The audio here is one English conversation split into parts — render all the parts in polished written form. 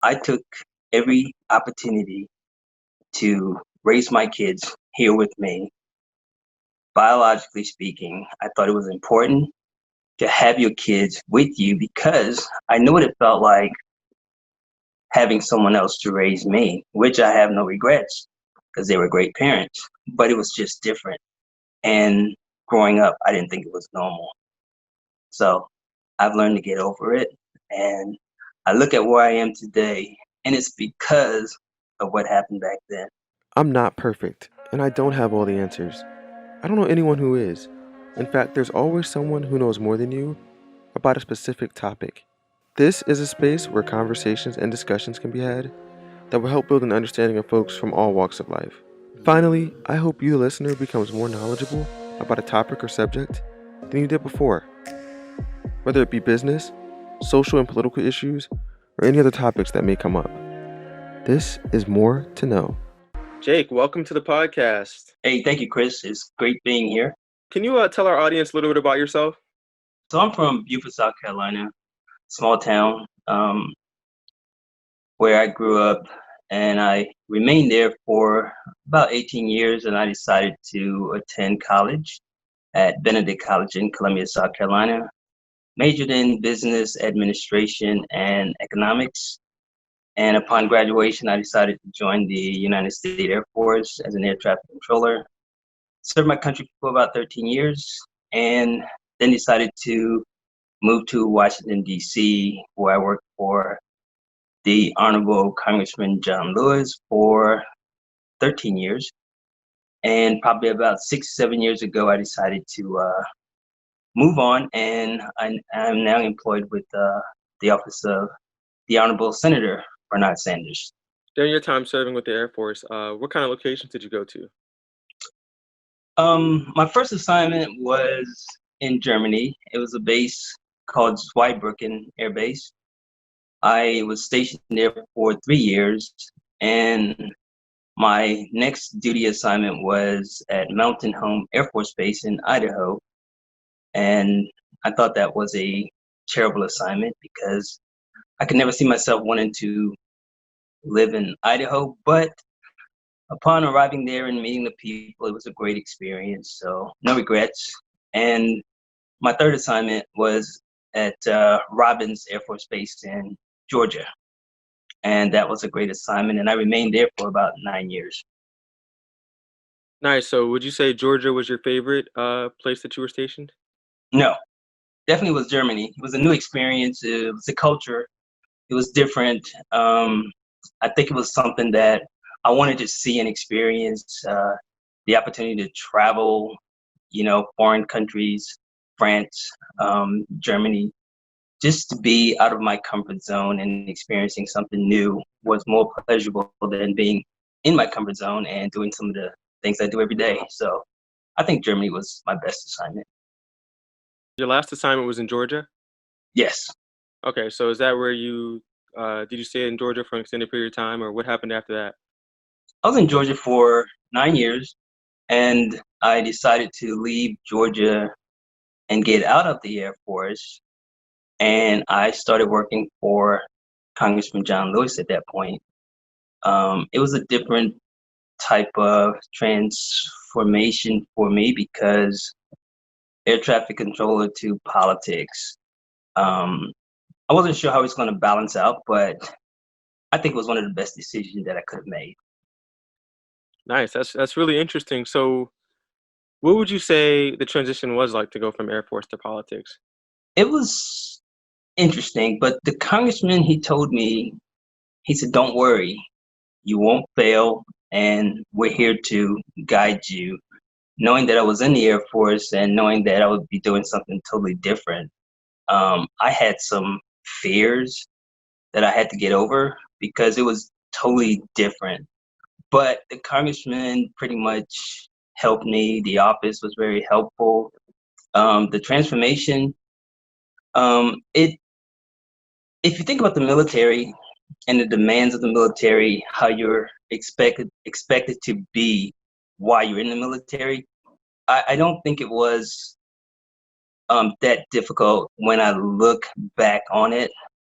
I took every opportunity to raise my kids here with me. Biologically speaking, I thought it was important to have your kids with you because I knew what it felt like having someone else to raise me, which I have no regrets because they were great parents, but it was just different. And growing up, I didn't think it was normal. So I've learned to get over it. And I look at where I am today, and it's because of what happened back then. I'm not perfect, and I don't have all the answers. I don't know anyone who is. In fact, there's always someone who knows more than you about a specific topic. This is a space where conversations and discussions can be had that will help build an understanding of folks from all walks of life. Finally, I hope you, the listener, becomes more knowledgeable about a topic or subject than you did before, whether it be business, social and political issues, or any other topics that may come up. This is More to Know. Jake, welcome to the podcast. Hey, thank you, Chris. It's great being here. Can you tell our audience a little bit about yourself? So I'm from Beaufort, South Carolina, small town where I grew up, and I remained there for about 18 years, and I decided to attend college at Benedict College in Columbia, South Carolina. Majored in business administration and economics. And upon graduation, I decided to join the United States Air Force as an air traffic controller. Served my country for about 13 years, and then decided to move to Washington, D.C., where I worked for the Honorable Congressman John Lewis for 13 years. And probably about 6, 7 years ago, I decided to move on, and I'm now employed with the office of the Honorable Senator Bernard Sanders. During your time serving with the Air Force, what kind of locations did you go to? My first assignment was in Germany. It was a base called Zweibrücken Air Base. I was stationed there for 3 years, and my next duty assignment was at Mountain Home Air Force Base in Idaho. And I thought that was a terrible assignment because I could never see myself wanting to live in Idaho. But upon arriving there and meeting the people, it was a great experience. So no regrets. And my third assignment was at Robins Air Force Base in Georgia. And that was a great assignment. And I remained there for about 9 years. Nice. So would you say Georgia was your favorite place that you were stationed? No, definitely was Germany. It was a new experience. It was a culture. It was different. I think it was something that I wanted to see and experience. The opportunity to travel, foreign countries, France, Germany, just to be out of my comfort zone and experiencing something new was more pleasurable than being in my comfort zone and doing some of the things I do every day. So I think Germany was my best assignment. Your last assignment was in Georgia? Yes. Okay, so is that where you did you stay in Georgia for an extended period of time, or what happened after that? I was in Georgia for 9 years, and I decided to leave Georgia and get out of the Air Force. And I started working for Congressman John Lewis at that point. It was a different type of transformation for me because air traffic controller to politics. I wasn't sure how it's going to balance out, but I think it was one of the best decisions that I could have made. Nice. That's really interesting. So what would you say the transition was like to go from Air Force to politics? It was interesting, but the congressman, he told me, he said, don't worry, you won't fail, and we're here to guide you. Knowing that I was in the Air Force and knowing that I would be doing something totally different, I had some fears that I had to get over because it was totally different. But the congressman pretty much helped me. The office was very helpful. The transformation, it if you think about the military and the demands of the military, how you're expected to be while you're in the military, I don't think it was that difficult when I look back on it.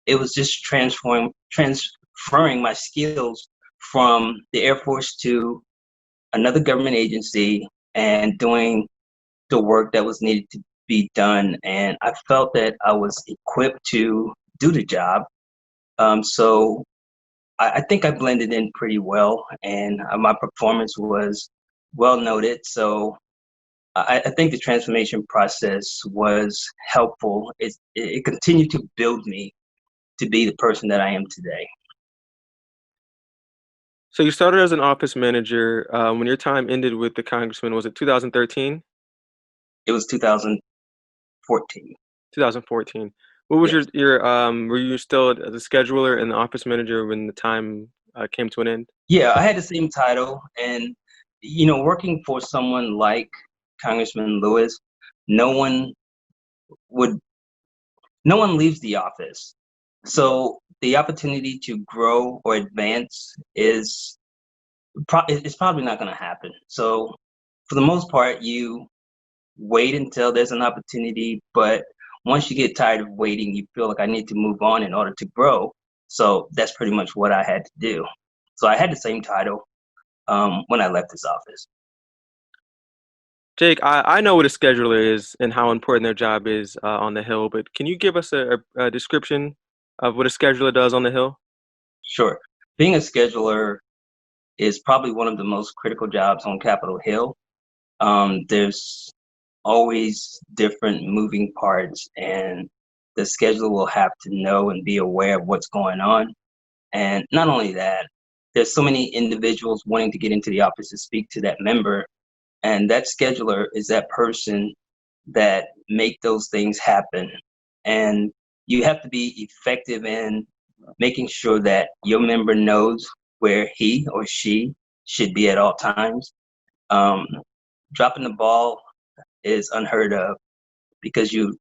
It was just transformative transferring my skills from the Air Force to another government agency and doing the work that was needed to be done. And I felt that I was equipped to do the job. So I think I blended in pretty well, and my performance was well noted. So I think the transformation process was helpful. It continued to build me to be the person that I am today. So you started as an office manager. When your time ended with the congressman, was it 2013? It was 2014. 2014. What was Yes. were you still the scheduler and the office manager when the time came to an end? Yeah, I had the same title, and working for someone like Congressman Lewis, no one would, no one leaves the office. So the opportunity to grow or advance is probably not going to happen. So for the most part, you wait until there's an opportunity, but once you get tired of waiting, you feel like I need to move on in order to grow. So that's pretty much what I had to do. So I had the same title when I left this office. Jake, I know what a scheduler is and how important their job is on the Hill, but can you give us a description of what a scheduler does on the Hill? Sure. Being a scheduler is probably one of the most critical jobs on Capitol Hill. There's always different moving parts, and the scheduler will have to know and be aware of what's going on. And not only that, there's so many individuals wanting to get into the office to speak to that member, and that scheduler is that person that make those things happen. And you have to be effective in making sure that your member knows where he or she should be at all times. Um, Dropping the ball is unheard of, because you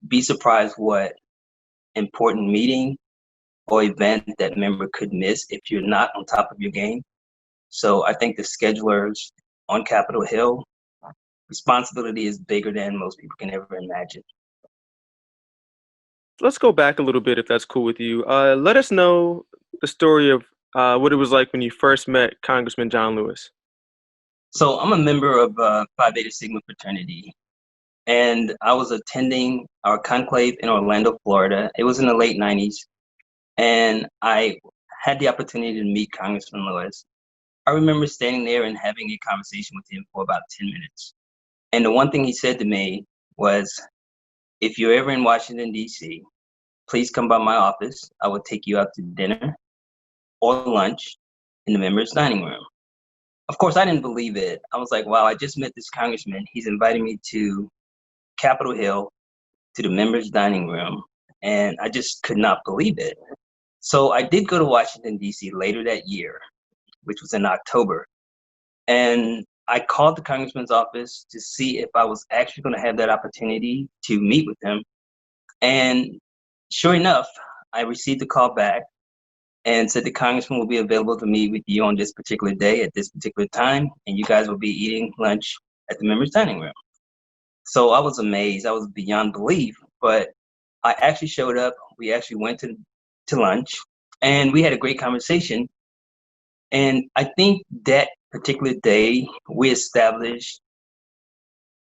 be surprised what important meeting or event that member could miss if you're not on top of your game. So I think the schedulers on Capitol Hill, responsibility is bigger than most people can ever imagine. Let's go back a little bit if that's cool with you. Let us know the story of what it was like when you first met Congressman John Lewis. So I'm a member of Phi Beta Sigma Fraternity, and I was attending our conclave in Orlando, Florida. It was in the late 90s, and I had the opportunity to meet Congressman Lewis. I remember standing there and having a conversation with him for about 10 minutes. And the one thing he said to me was, if you're ever in Washington, D.C., please come by my office. I will take you out to dinner or lunch in the members' dining room. Of course, I didn't believe it. I was like, wow, I just met this congressman. He's inviting me to Capitol Hill, to the members' dining room. And I just could not believe it. So I did go to Washington, D.C. later that year, which was in October. And I called the congressman's office to see if I was actually going to have that opportunity to meet with him. And sure enough, I received a call back and said the congressman will be available to meet with you on this particular day at this particular time, and you guys will be eating lunch at the members' dining room. So I was amazed. I was beyond belief, but I actually showed up. We actually went to lunch, and we had a great conversation. And I think that particular day we established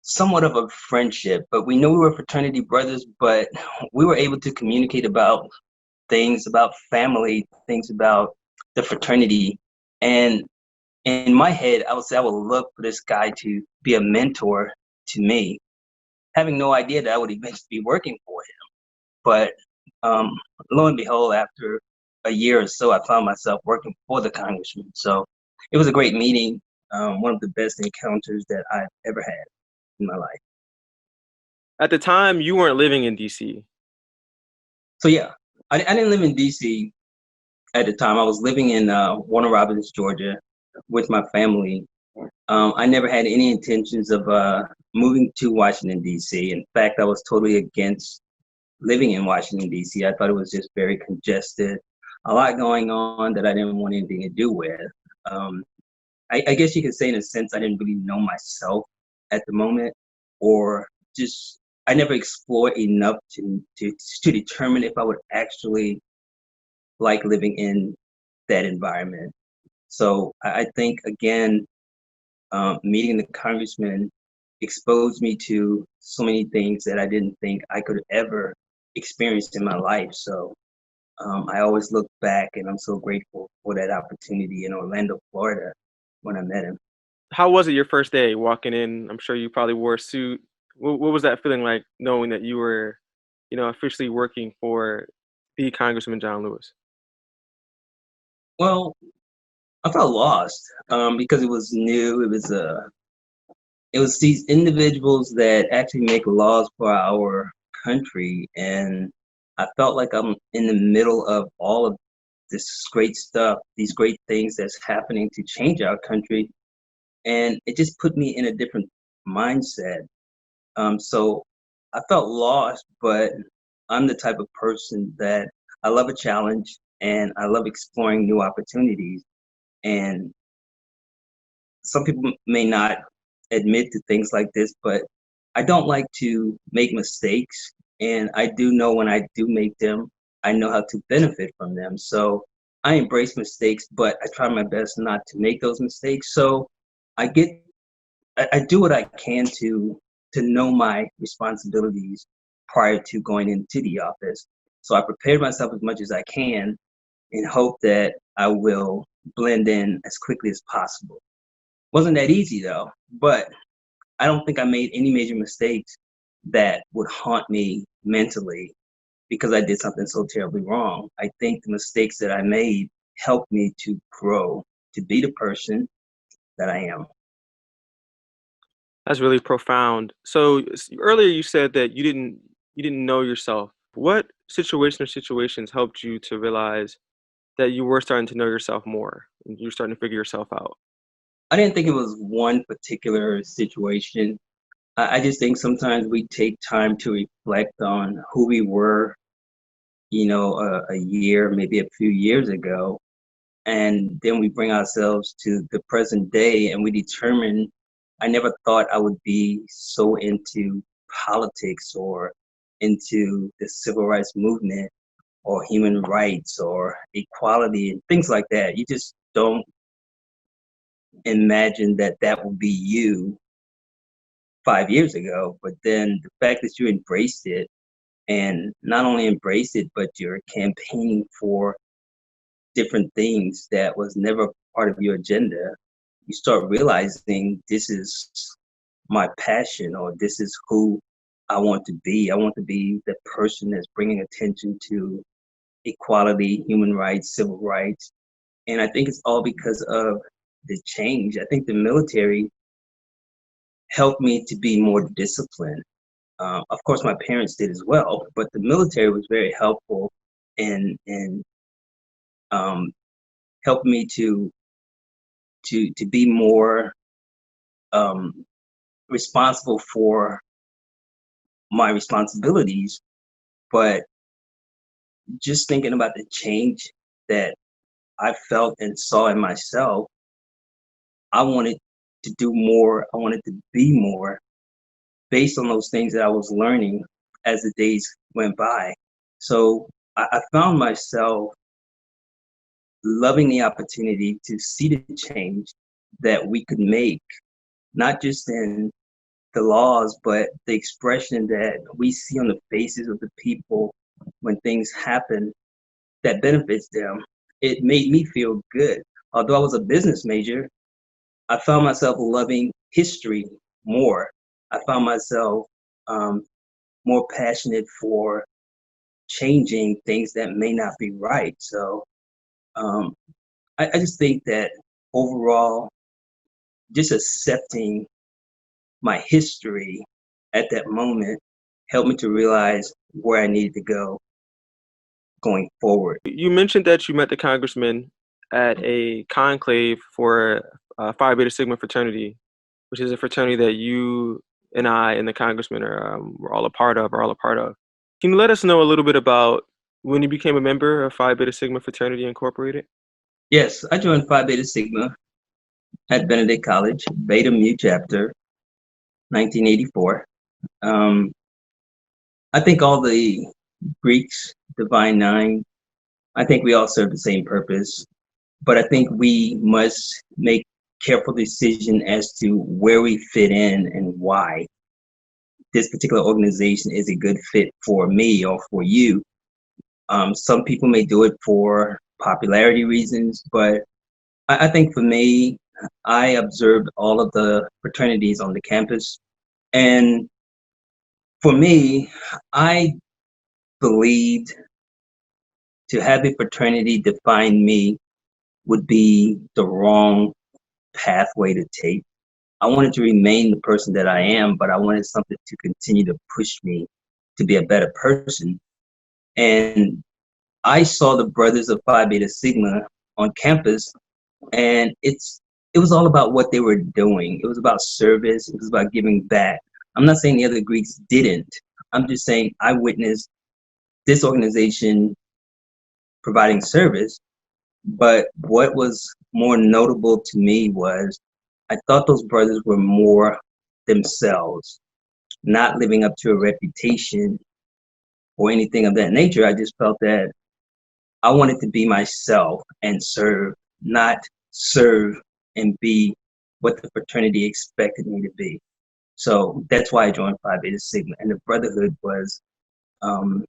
somewhat of a friendship, but we knew we were fraternity brothers, but we were able to communicate about things, about family, things about the fraternity. And in my head, I would say I would love for this guy to be a mentor to me, having no idea that I would eventually be working for him. But um, lo and behold, after a year or so, I found myself working for the congressman. So it was a great meeting, one of the best encounters that I've ever had in my life. At the time, you weren't living in DC. So yeah, I didn't live in DC at the time. I was living in Warner Robins, Georgia, with my family. I never had any intentions of moving to Washington, D.C. In fact, I was totally against living in Washington, D.C. I thought it was just very congested, a lot going on that I didn't want anything to do with. Um, I guess you could say, in a sense, I didn't really know myself at the moment, or just I never explored enough to determine if I would actually like living in that environment. So I think, again, meeting the congressman exposed me to so many things that I didn't think I could ever experience in my life. So I always look back, and I'm so grateful for that opportunity in Orlando, Florida, when I met him. How was it your first day walking in? I'm sure you probably wore a suit. What was that feeling like knowing that you were, officially working for the Congressman John Lewis? Well, I felt lost because it was new. It was these individuals that actually make laws for our country, and I felt like I'm in the middle of all of this great stuff, these great things that's happening to change our country, and it just put me in a different mindset. So I felt lost, but I'm the type of person that I love a challenge and I love exploring new opportunities. And some people may not admit to things like this, but I don't like to make mistakes. And I do know when I do make them, I know how to benefit from them. So I embrace mistakes, but I try my best not to make those mistakes. So I get, I do what I can to know my responsibilities prior to going into the office. So I prepared myself as much as I can and hope that I will blend in as quickly as possible. Wasn't that easy though, but I don't think I made any major mistakes that would haunt me mentally because I did something so terribly wrong. I think the mistakes that I made helped me to grow, to be the person that I am. That's really profound. So earlier you said that you didn't know yourself. What situation or situations helped you to realize that you were starting to know yourself more and you're starting to figure yourself out? I didn't think it was one particular situation. I just think sometimes we take time to reflect on who we were, a year, maybe a few years ago, and then we bring ourselves to the present day and we determine I never thought I would be so into politics or into the civil rights movement or human rights or equality and things like that. You just don't imagine that that will be you 5 years ago, but then the fact that you embraced it, and not only embraced it, but you're campaigning for different things that was never part of your agenda, you start realizing this is my passion, or this is who I want to be. I want to be the person that's bringing attention to equality, human rights, civil rights. And I think it's all because of the change. I think the military helped me to be more disciplined. Of course, my parents did as well, but the military was very helpful in um, helping me to be more um, responsible for my responsibilities. But just thinking about the change that I felt and saw in myself, I wanted to do more. I wanted to be more based on those things that I was learning as the days went by. So I found myself loving the opportunity to see the change that we could make, not just in the laws, but the expression that we see on the faces of the people when things happen that benefits them. It made me feel good. Although I was a business major, I found myself loving history more. I found myself um, more passionate for changing things that may not be right. So um, I just think that overall, just accepting my history at that moment helped me to realize where I needed to go going forward. You mentioned that you met the congressman at a conclave for Phi Beta Sigma Fraternity, which is a fraternity that you and I and the congressman were all a part of, are all a part of. Can you let us know a little bit about when you became a member of Phi Beta Sigma Fraternity Incorporated? Yes, I joined Phi Beta Sigma at Benedict College, Beta Mu chapter, 1984. Um, I think all the Greeks, Divine Nine, I think we all serve the same purpose. but I think we must make careful decision as to where we fit in and why this particular organization is a good fit for me or for you. Some people may do it for popularity reasons, but I think for me, I observed all of the fraternities on the campus. And for me, I believed to have a fraternity define me would be the wrong pathway to take. I wanted to remain the person that I am, but I wanted something to continue to push me to be a better person. And I saw the brothers of Phi Beta Sigma on campus, and it was all about what they were doing. It was about service. It was about giving back. I'm not saying the other Greeks didn't. I'm just saying I witnessed this organization providing service. But what was more notable to me was I thought those brothers were more themselves, not living up to a reputation or anything of that nature. I just felt that I wanted to be myself and serve, not serve and be what the fraternity expected me to be. So that's why I joined Phi Beta Sigma. And the brotherhood was um,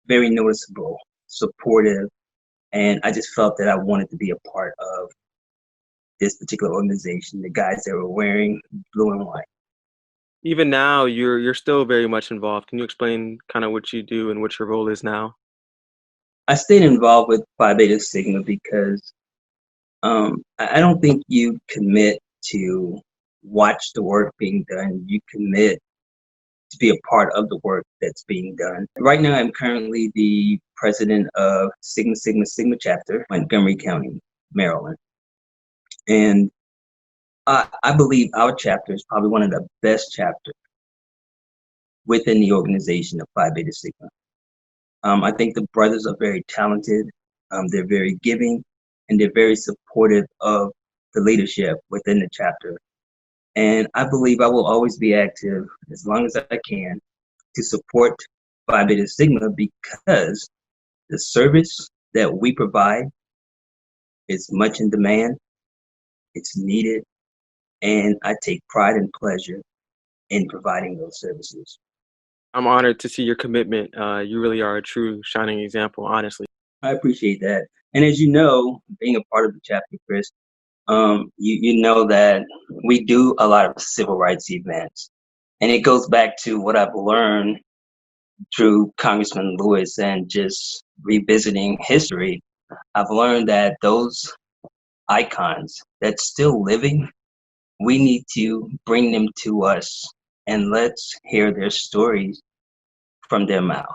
very noticeable, supportive, and I just felt that I wanted to be a part of this particular organization, the guys that were wearing blue and white. Even now, you're still very much involved. Can you explain kind of what you do and what your role is now? I stayed involved with Phi Beta Sigma because I don't think you commit to watch the work being done. You commit to be a part of the work that's being done. Right now, I'm currently the president of Sigma Sigma Sigma chapter, Montgomery County, Maryland. And I believe our chapter is probably one of the best chapters within the organization of Phi Beta Sigma. I think the brothers are very talented, they're very giving, and they're very supportive of the leadership within the chapter. And I believe I will always be active as long as I can to support Phi Beta Sigma because the service that we provide is much in demand, it's needed, and I take pride and pleasure in providing those services. I'm honored to see your commitment. You really are a true shining example, honestly. I appreciate that. And as you know, being a part of the chapter, Chris, you know that we do a lot of civil rights events. And it goes back to what I've learned through Congressman Lewis and just revisiting history. I've learned that those icons that's still living, we need to bring them to us and let's hear their stories from their mouth.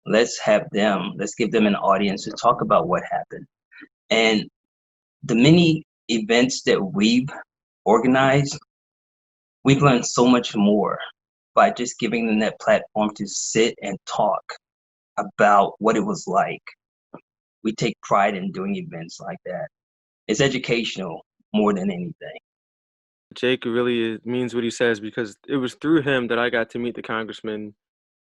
Let's give them an audience to talk about what happened. And the many events that we've organized, we've learned so much more by just giving them that platform to sit and talk about what it was like. We take pride in doing events like that. It's educational more than anything. Jake really means what he says because it was through him that I got to meet the Congressman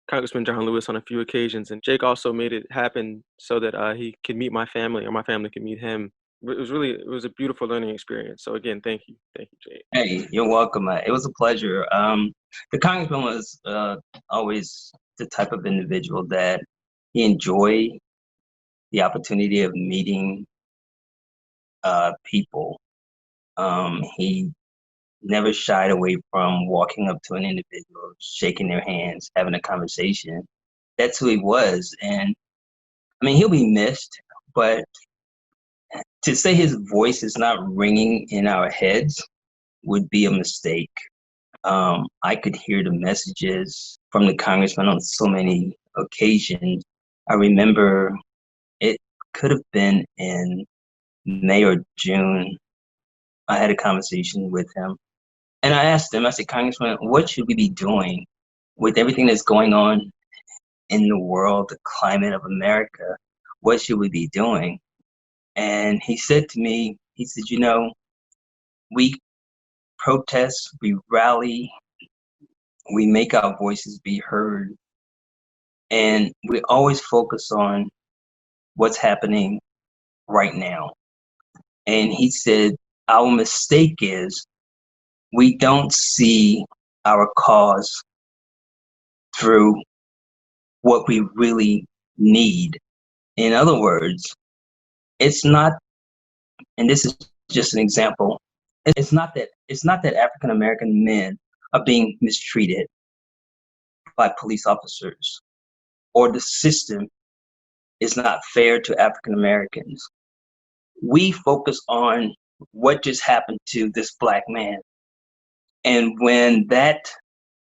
John Lewis on a few occasions, and Jake also made it happen so that he could meet my family or my family could meet him. It was a beautiful learning experience. So again, thank you, Jake. Hey, you're welcome. It was a pleasure. The congressman was always the type of individual that he enjoyed the opportunity of meeting people. He never shied away from walking up to an individual, shaking their hands, having a conversation. That's who he was. And I mean, he'll be missed, but to say his voice is not ringing in our heads would be a mistake. I could hear the messages from the congressman on so many occasions. I remember it could have been in May or June. I had a conversation with him and I asked him, I said, Congressman, what should we be doing with everything that's going on in the world, the climate of America? What should we be doing? And he said to me, he said, you know, we protest, we rally, we make our voices be heard, and we always focus on what's happening right now. And he said, our mistake is we don't see our cause through what we really need. In other words, it's not, and this is just an example, it's not that African American men are being mistreated by police officers or the system is not fair to African Americans. We focus on what just happened to this black man. And when that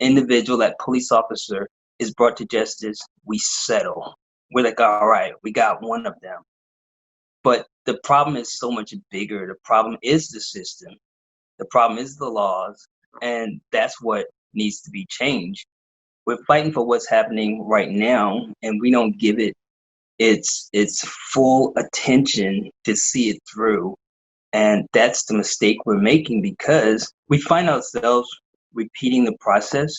individual, that police officer, is brought to justice, we settle. We're like, all right, we got one of them. But the problem is so much bigger. The problem is the system. The problem is the laws. And that's what needs to be changed. We're fighting for what's happening right now, and we don't give it its full attention to see it through. And that's the mistake we're making because we find ourselves repeating the process,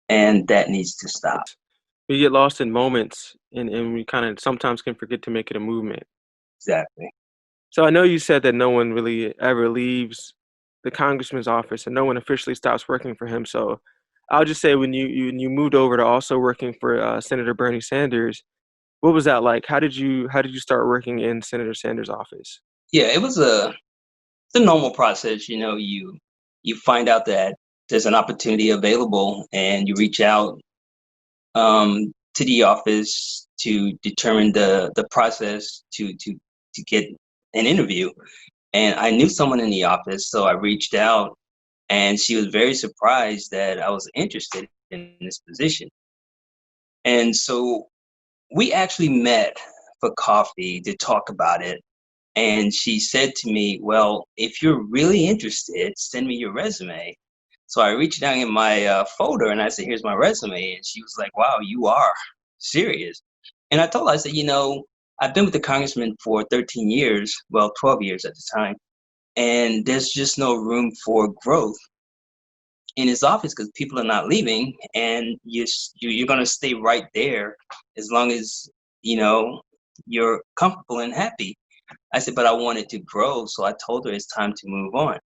and that needs to stop. We get lost in moments, and we kind of sometimes can forget to make it a movement. Exactly. So I know you said that no one really ever leaves the congressman's office and no one officially stops working for him. So I'll just say when you moved over to also working for Senator Bernie Sanders, what was that like? How did you start working in Senator Sanders' office? Yeah, it's a normal process. You find out that there's an opportunity available, and you reach out to the office to determine the process to get an interview. And I knew someone in the office, so I reached out, and she was very surprised that I was interested in this position. And so we actually met for coffee to talk about it. And she said to me, well, if you're really interested, send me your resume. So I reached down in my folder and I said, here's my resume. And she was like, wow, you are serious. And I told her, I said, I've been with the congressman for 13 years, well, 12 years at the time, and there's just no room for growth in his office because people are not leaving, and you're going to stay right there as long as you know you're comfortable and happy. I said, but I wanted to grow, so I told her it's time to move on.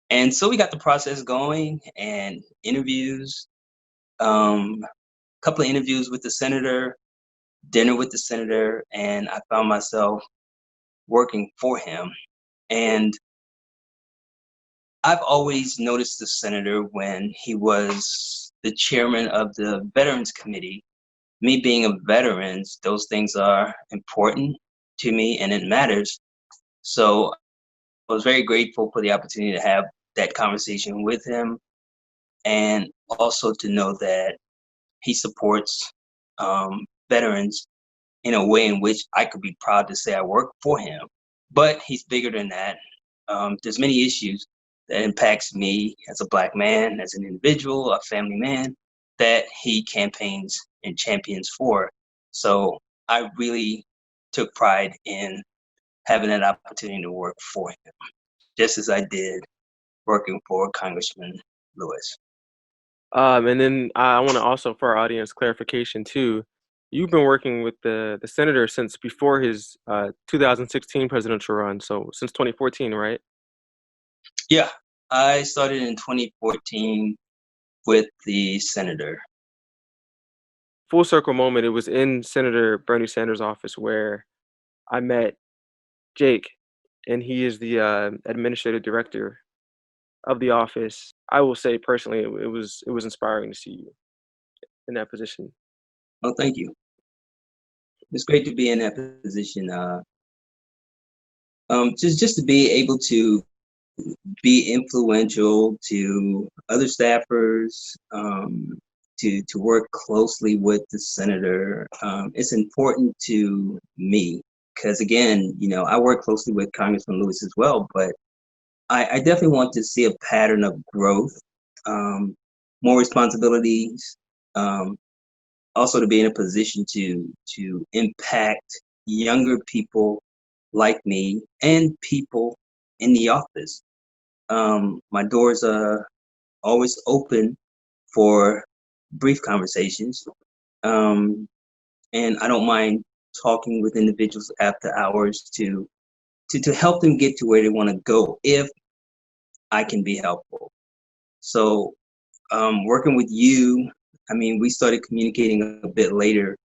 And so we got the process going and interviews, a couple of interviews with the senator, dinner with the senator, and I found myself working for him. And I've always noticed the senator when he was the chairman of the Veterans Committee. Me being a veteran, those things are important to me and it matters. So I was very grateful for the opportunity to have that conversation with him, and also to know that he supports veterans in a way in which I could be proud to say I work for him. But he's bigger than that. There's many issues that impacts me as a black man, as an individual, a family man, that he campaigns and champions for. So I really took pride in having that opportunity to work for him, just as I did working for Congressman Lewis. And then I want to also, for our audience, clarification too. You've been working with the senator since before his 2016 presidential run, so since 2014, right? Yeah, I started in 2014 with the senator. Full circle moment. It was in Senator Bernie Sanders' office where I met Jake, and he is the administrative director of the office. I will say personally, it was inspiring to see you in that position. Oh, thank you. It's great to be in that position. Just to be able to be influential to other staffers, to work closely with the senator. It's important to me because, again, I work closely with Congressman Lewis as well, but I definitely want to see a pattern of growth, more responsibilities, um, also to be in a position to impact younger people like me and people in the office. My doors are always open for brief conversations, and I don't mind talking with individuals after hours to to help them get to where they want to go if I can be helpful. So working with you, I mean, we started communicating a bit later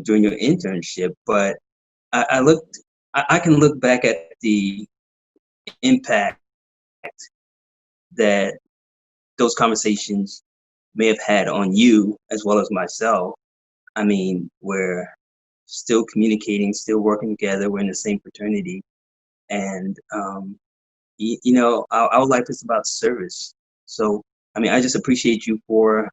during your internship, but I can look back at the impact that those conversations may have had on you as well as myself. I mean, we're still communicating, still working together. We're in the same fraternity, and you know, our life is about service. So, I mean, I just appreciate you for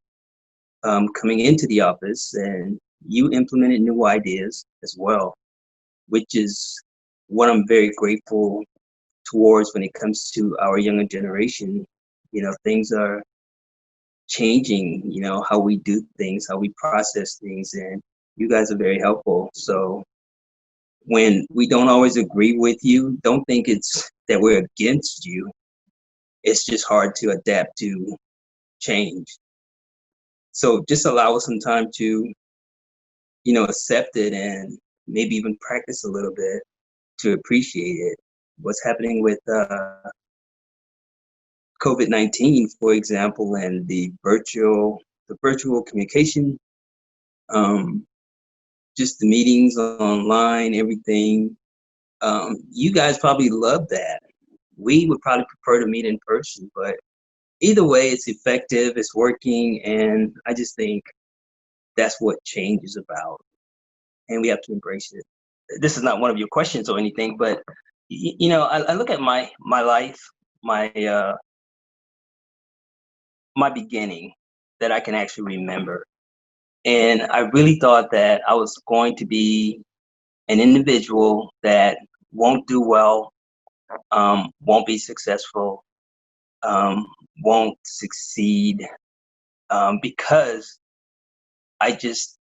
coming into the office, and you implemented new ideas as well, which is what I'm very grateful towards when it comes to our younger generation. You know, things are changing, you know, how we do things, how we process things, and you guys are very helpful. So when we don't always agree with you, don't think it's that we're against you. It's just hard to adapt to change. So just allow us some time to, you know, accept it and maybe even practice a little bit to appreciate it. What's happening with COVID-19, for example, and the virtual communication, um, just the meetings online, everything. You guys probably love that. We would probably prefer to meet in person, but either way, it's effective, it's working, and I just think that's what change is about, and we have to embrace it. This is not one of your questions or anything, but you know, I look at my life, my my beginning that I can actually remember, and I really thought that I was going to be an individual that won't do well, won't be successful, um, won't succeed, because I just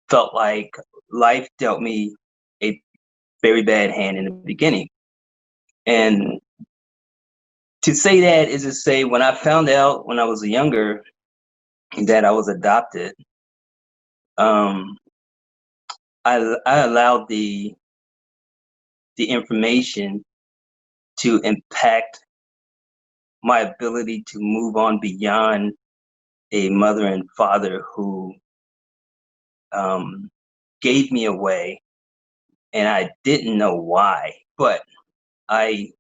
felt like life dealt me a very bad hand in the beginning. And to say that is to say, when I found out when I was younger that I was adopted, um, I allowed the information to impact my ability to move on beyond a mother and father who um, gave me away, and I didn't know why, but I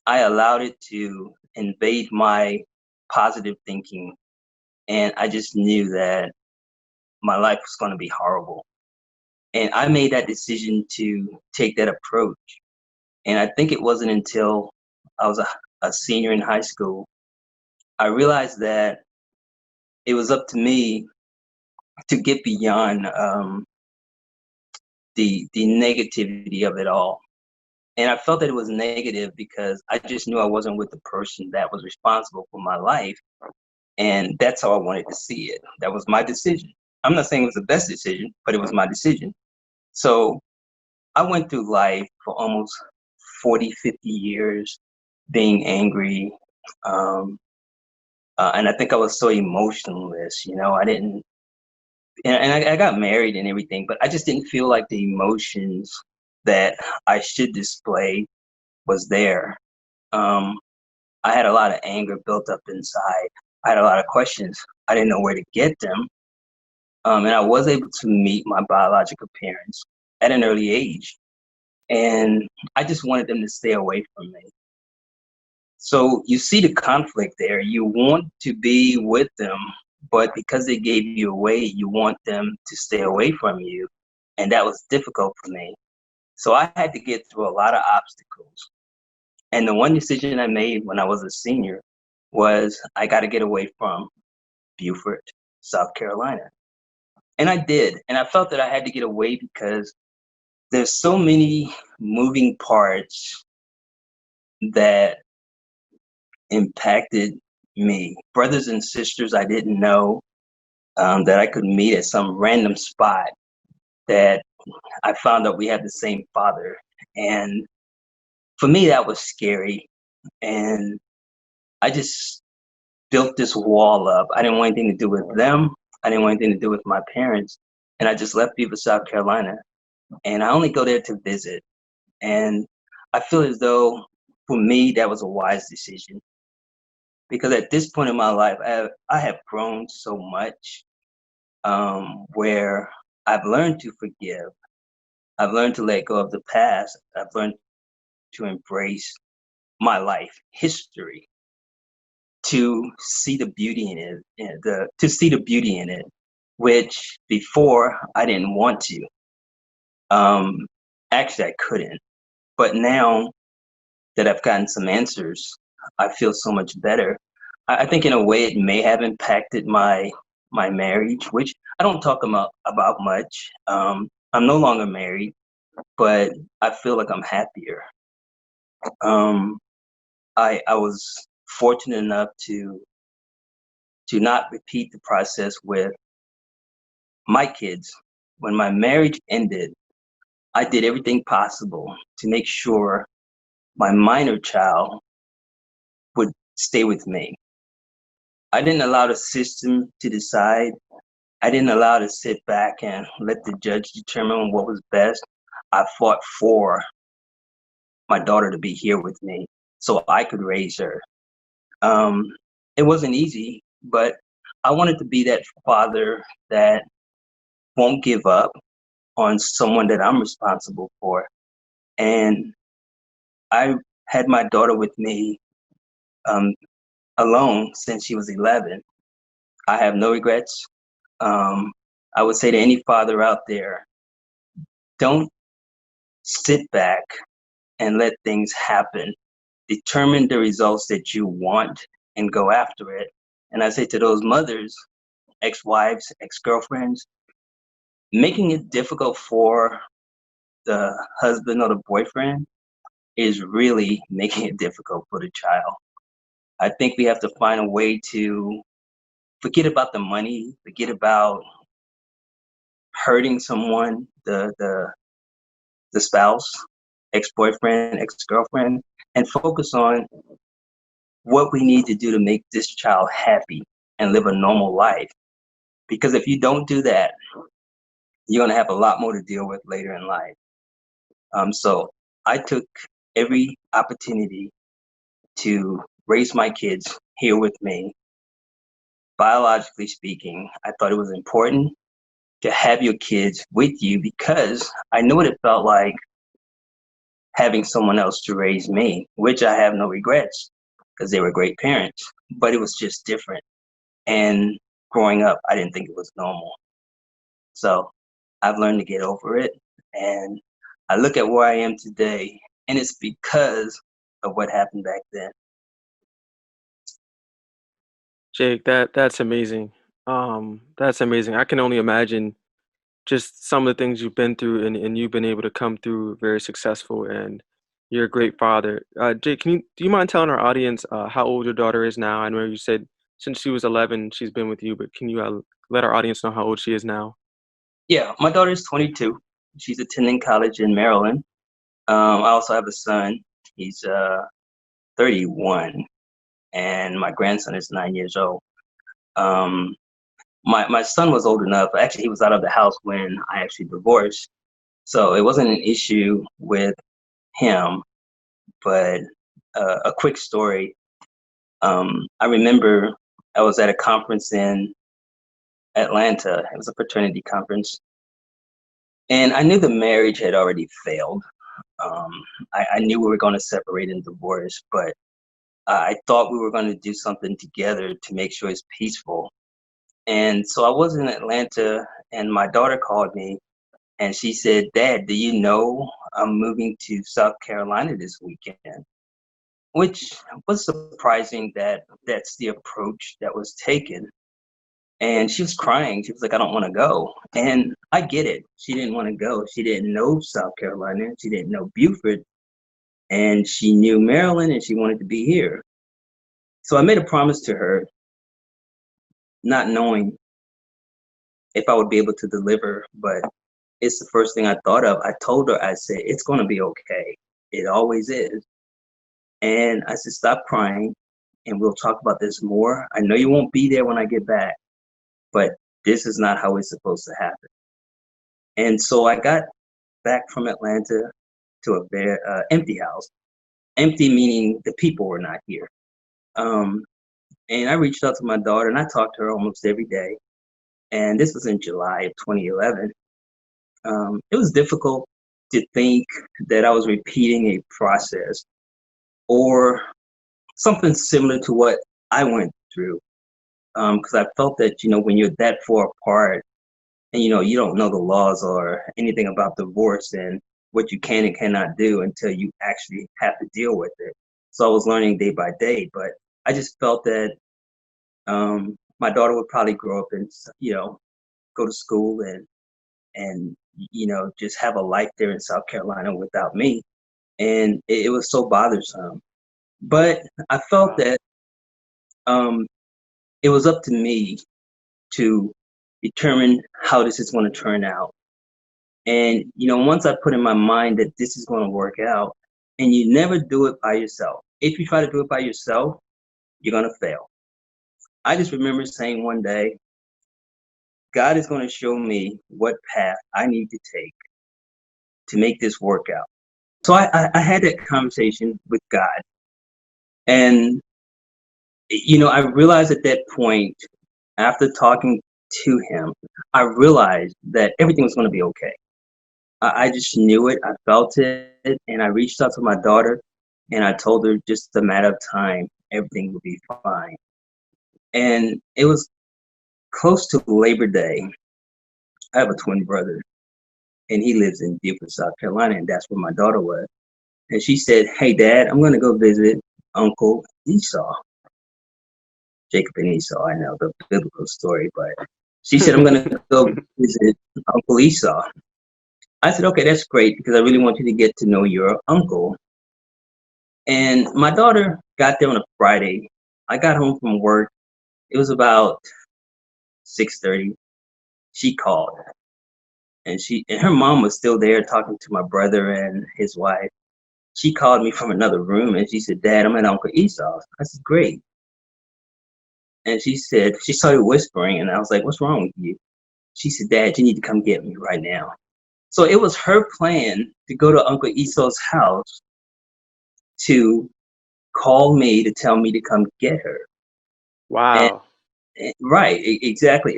I allowed it to invade my positive thinking, and I just knew that my life was going to be horrible. And I made that decision to take that approach. And I think it wasn't until I was a senior in high school, I realized that it was up to me to get beyond the negativity of it all. And I felt that it was negative because I just knew I wasn't with the person that was responsible for my life. And that's how I wanted to see it. That was my decision. I'm not saying it was the best decision, but it was my decision. So I went through life for almost 40, 50 years being angry. Um, and I think I was so emotionless, you know, I didn't, and I got married and everything, but I just didn't feel like the emotions that I should display was there. Um, I had a lot of anger built up inside. I had a lot of questions. I didn't know where to get them. And I was able to meet my biological parents at an early age. And I just wanted them to stay away from me. So you see the conflict there. You want to be with them, but because they gave you away, you want them to stay away from you. And that was difficult for me. So I had to get through a lot of obstacles. And the one decision I made when I was a senior was I got to get away from Beaufort, South Carolina. And I did. And I felt that I had to get away because there's so many moving parts that impacted me. Brothers and sisters I didn't know, that I could meet at some random spot that I found out we had the same father. And for me, that was scary. And I just built this wall up. I didn't want anything to do with them. I didn't want anything to do with my parents. And I just left Beaufort, South Carolina. And I only go there to visit. And I feel as though for me, that was a wise decision because at this point in my life, I have grown so much where I've learned to forgive. I've learned to let go of the past. I've learned to embrace my life history, to see the beauty in it, to see the beauty in it, which before I didn't want to. Um, Actually, I couldn't. But now that I've gotten some answers, I feel so much better. I think in a way it may have impacted my marriage, which I don't talk about much. I'm no longer married, but I feel like I'm happier. Um, I was fortunate enough to not repeat the process with my kids. When my marriage ended, I did everything possible to make sure my minor child would stay with me. I didn't allow the system to decide. I didn't allow to sit back and let the judge determine what was best. I fought for my daughter to be here with me so I could raise her. Um, it wasn't easy, but I wanted to be that father that won't give up on someone that I'm responsible for. And I had my daughter with me um, alone since she was 11. I have no regrets. Um, I would say to any father out there, don't sit back and let things happen. Determine the results that you want and go after it. And I say to those mothers, ex-wives, ex-girlfriends, making it difficult for the husband or the boyfriend is really making it difficult for the child. I think we have to find a way to forget about the money, forget about hurting someone, the spouse, ex-boyfriend, ex-girlfriend, and focus on what we need to do to make this child happy and live a normal life. Because if you don't do that, you're going to have a lot more to deal with later in life. So I took every opportunity to raise my kids here with me. Biologically speaking, I thought it was important to have your kids with you because I knew what it felt like having someone else to raise me, which I have no regrets because they were great parents, but it was just different. And growing up, I didn't think it was normal. So I've learned to get over it. And I look at where I am today, and it's because of what happened back then. Jake, that's amazing. That's amazing. I can only imagine just some of the things you've been through and you've been able to come through very successful and you're a great father. Jake, do you mind telling our audience how old your daughter is now? I know you said since she was 11, she's been with you, but can you let our audience know how old she is now? Yeah, my daughter is 22. She's attending college in Maryland. I also have a son. He's 31, and my grandson is 9 years old. Um, my son was old enough. Actually, he was out of the house when I actually divorced, so it wasn't an issue with him. But a quick story. I remember I was at a conference in Atlanta. It was a fraternity conference, and I knew the marriage had already failed. Um, I knew we were going to separate and divorce, but I thought we were going to do something together to make sure it's peaceful. And so I was in Atlanta, and my daughter called me, and she said, "Dad, do you know I'm moving to South Carolina this weekend?" Which was surprising that that's the approach that was taken. And she was crying. She was like, "I don't want to go." And I get it. She didn't want to go. She didn't know South Carolina. She didn't know Beaufort. And she knew Maryland and she wanted to be here. So I made a promise to her, not knowing if I would be able to deliver, but it's the first thing I thought of. I told her, I said, "It's going to be okay. It always is." And I said, "Stop crying and we'll talk about this more. I know you won't be there when I get back, but this is not how it's supposed to happen." And so I got back from Atlanta. to a very empty house. Empty meaning the people were not here. Um, and I reached out to my daughter, and I talked to her almost every day. And this was in July of 2011. It was difficult to think that I was repeating a process or something similar to what I went through. Because I felt that, when you're that far apart and, you don't know the laws or anything about divorce and what you can and cannot do until you actually have to deal with it. So I was learning day by day, but I just felt that my daughter would probably grow up and, go to school and just have a life there in South Carolina without me. And it was so bothersome. But I felt that um, it was up to me to determine how this is going to turn out. And, once I put in my mind that this is going to work out, and you never do it by yourself. If you try to do it by yourself, you're going to fail. I just remember saying one day, God is going to show me what path I need to take to make this work out. So I had that conversation with God. And, I realized at that point, after talking to him, I realized that everything was going to be okay. I just knew it. I felt it. And I reached out to my daughter and I told her just a matter of time, everything will be fine. And it was close to Labor Day. I have a twin brother and he lives in Beaufort, South Carolina. And that's where my daughter was. And she said, "Hey, Dad, I'm going to go visit Uncle Esau." Jacob and Esau, I know the biblical story, but she said, "I'm going to go visit Uncle Esau." I said, "Okay, that's great because I really want you to get to know your uncle." And my daughter got there on a Friday. I got home from work. It was about 6:30. She called, and her mom was still there talking to my brother and his wife. She called me from another room, and she said, "Dad, I'm at Uncle Esau's." I said, "Great." And she started whispering, and I was like, "What's wrong with you?" She said, "Dad, you need to come get me right now." So it was her plan to go to Uncle Esau's house to call me to tell me to come get her. Wow. Right, exactly.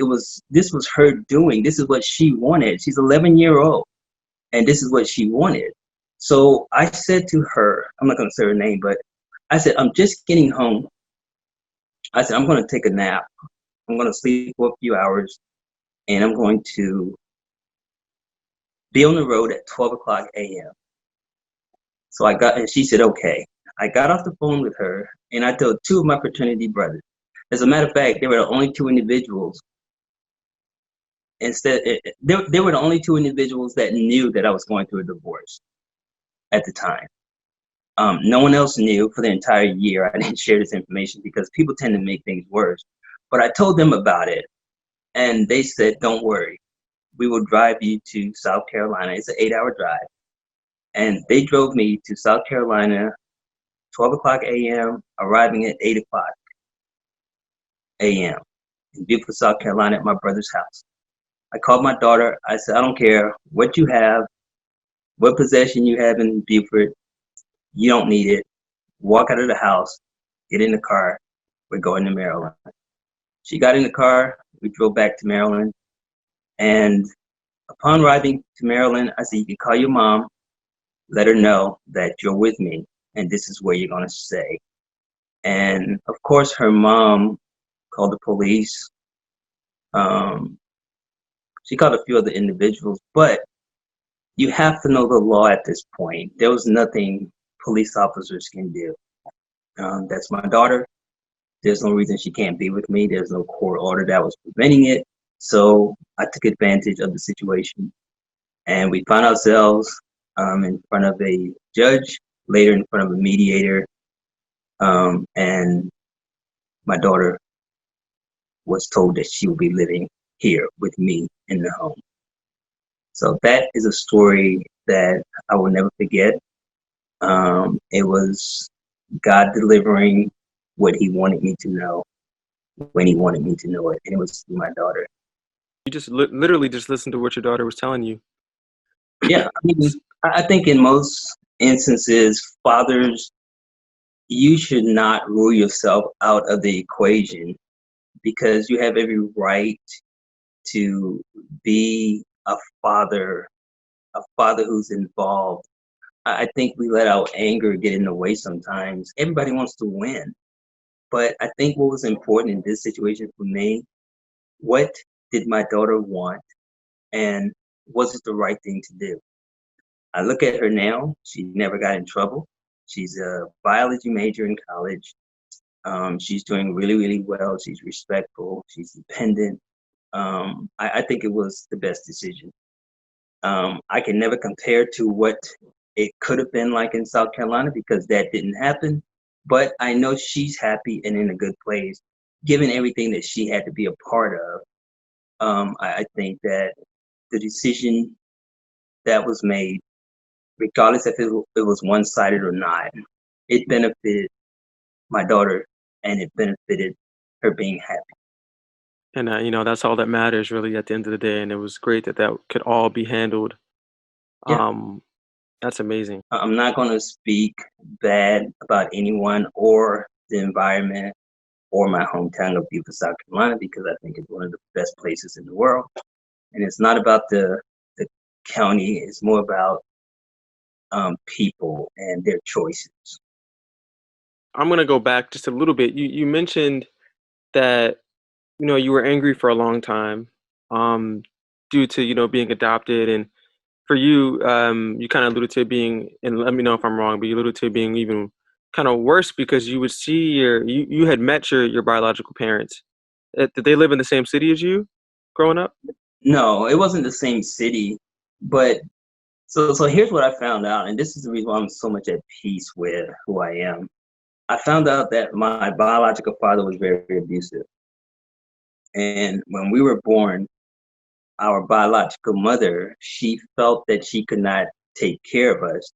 This was her doing. This is what she wanted. She's 11-year-old, and this is what she wanted. So I said to her, I'm not going to say her name, but I said, "I'm just getting home." I said, "I'm going to take a nap. I'm going to sleep for a few hours, and I'm going to be on the road at 12 o'clock a.m. So and she said, "Okay." I got off the phone with her, and I told two of my fraternity brothers. As a matter of fact, they were the only two individuals. They were the only two individuals that knew that I was going through a divorce at the time. No one else knew for the entire year. I didn't share this information because people tend to make things worse. But I told them about it, and they said, "Don't worry. We will drive you to South Carolina." It's an 8-hour drive. And they drove me to South Carolina, 12 o'clock a.m., arriving at 8 o'clock a.m. in Beaufort, South Carolina at my brother's house. I called my daughter. I said, "I don't care what you have, what possession you have in Beaufort. You don't need it. Walk out of the house, get in the car. We're going to Maryland." She got in the car. We drove back to Maryland. And upon arriving to Maryland, I said, "You can call your mom, let her know that you're with me, and this is where you're going to stay." And of course, her mom called the police. She called a few other individuals, but you have to know the law at this point. There was nothing police officers can do. That's my daughter. There's no reason she can't be with me. There's no court order that was preventing it. So I took advantage of the situation, and we found ourselves in front of a judge, later in front of a mediator, and my daughter was told that she would be living here with me in the home. So that is a story that I will never forget. It was God delivering what he wanted me to know when he wanted me to know it, and it was through my daughter. You just literally just listened to what your daughter was telling you. Yeah, I mean, I think in most instances, fathers, you should not rule yourself out of the equation because you have every right to be a father who's involved. I think we let our anger get in the way sometimes. Everybody wants to win. But I think what was important in this situation for me, what did my daughter want? And was it the right thing to do? I look at her now. She never got in trouble. She's a biology major in college. She's doing really, really well. She's respectful. She's dependent. I think it was the best decision. I can never compare to what it could have been like in South Carolina because that didn't happen. But I know she's happy and in a good place, given everything that she had to be a part of. I think that the decision that was made, regardless if it was one sided or not, it benefited my daughter and it benefited her being happy. And that's all that matters really at the end of the day. And it was great that that could all be handled. Yeah, Um, that's amazing. I'm not going to speak bad about anyone or the environment or my hometown of Beaufort, South Carolina, because I think it's one of the best places in the world. And it's not about the county; it's more about people and their choices. I'm gonna go back just a little bit. You mentioned that you were angry for a long time, um, due to being adopted, and for you, you kind of alluded to it being, and let me know if I'm wrong, but you alluded to it being even kind of worse because you would see you had met your biological parents. Did they live in the same city as you growing up? No, it wasn't the same city, but so here's what I found out, and this is the reason why I'm so much at peace with who I am. I found out that my biological father was very abusive, and when we were born, our biological mother, she felt that she could not take care of us.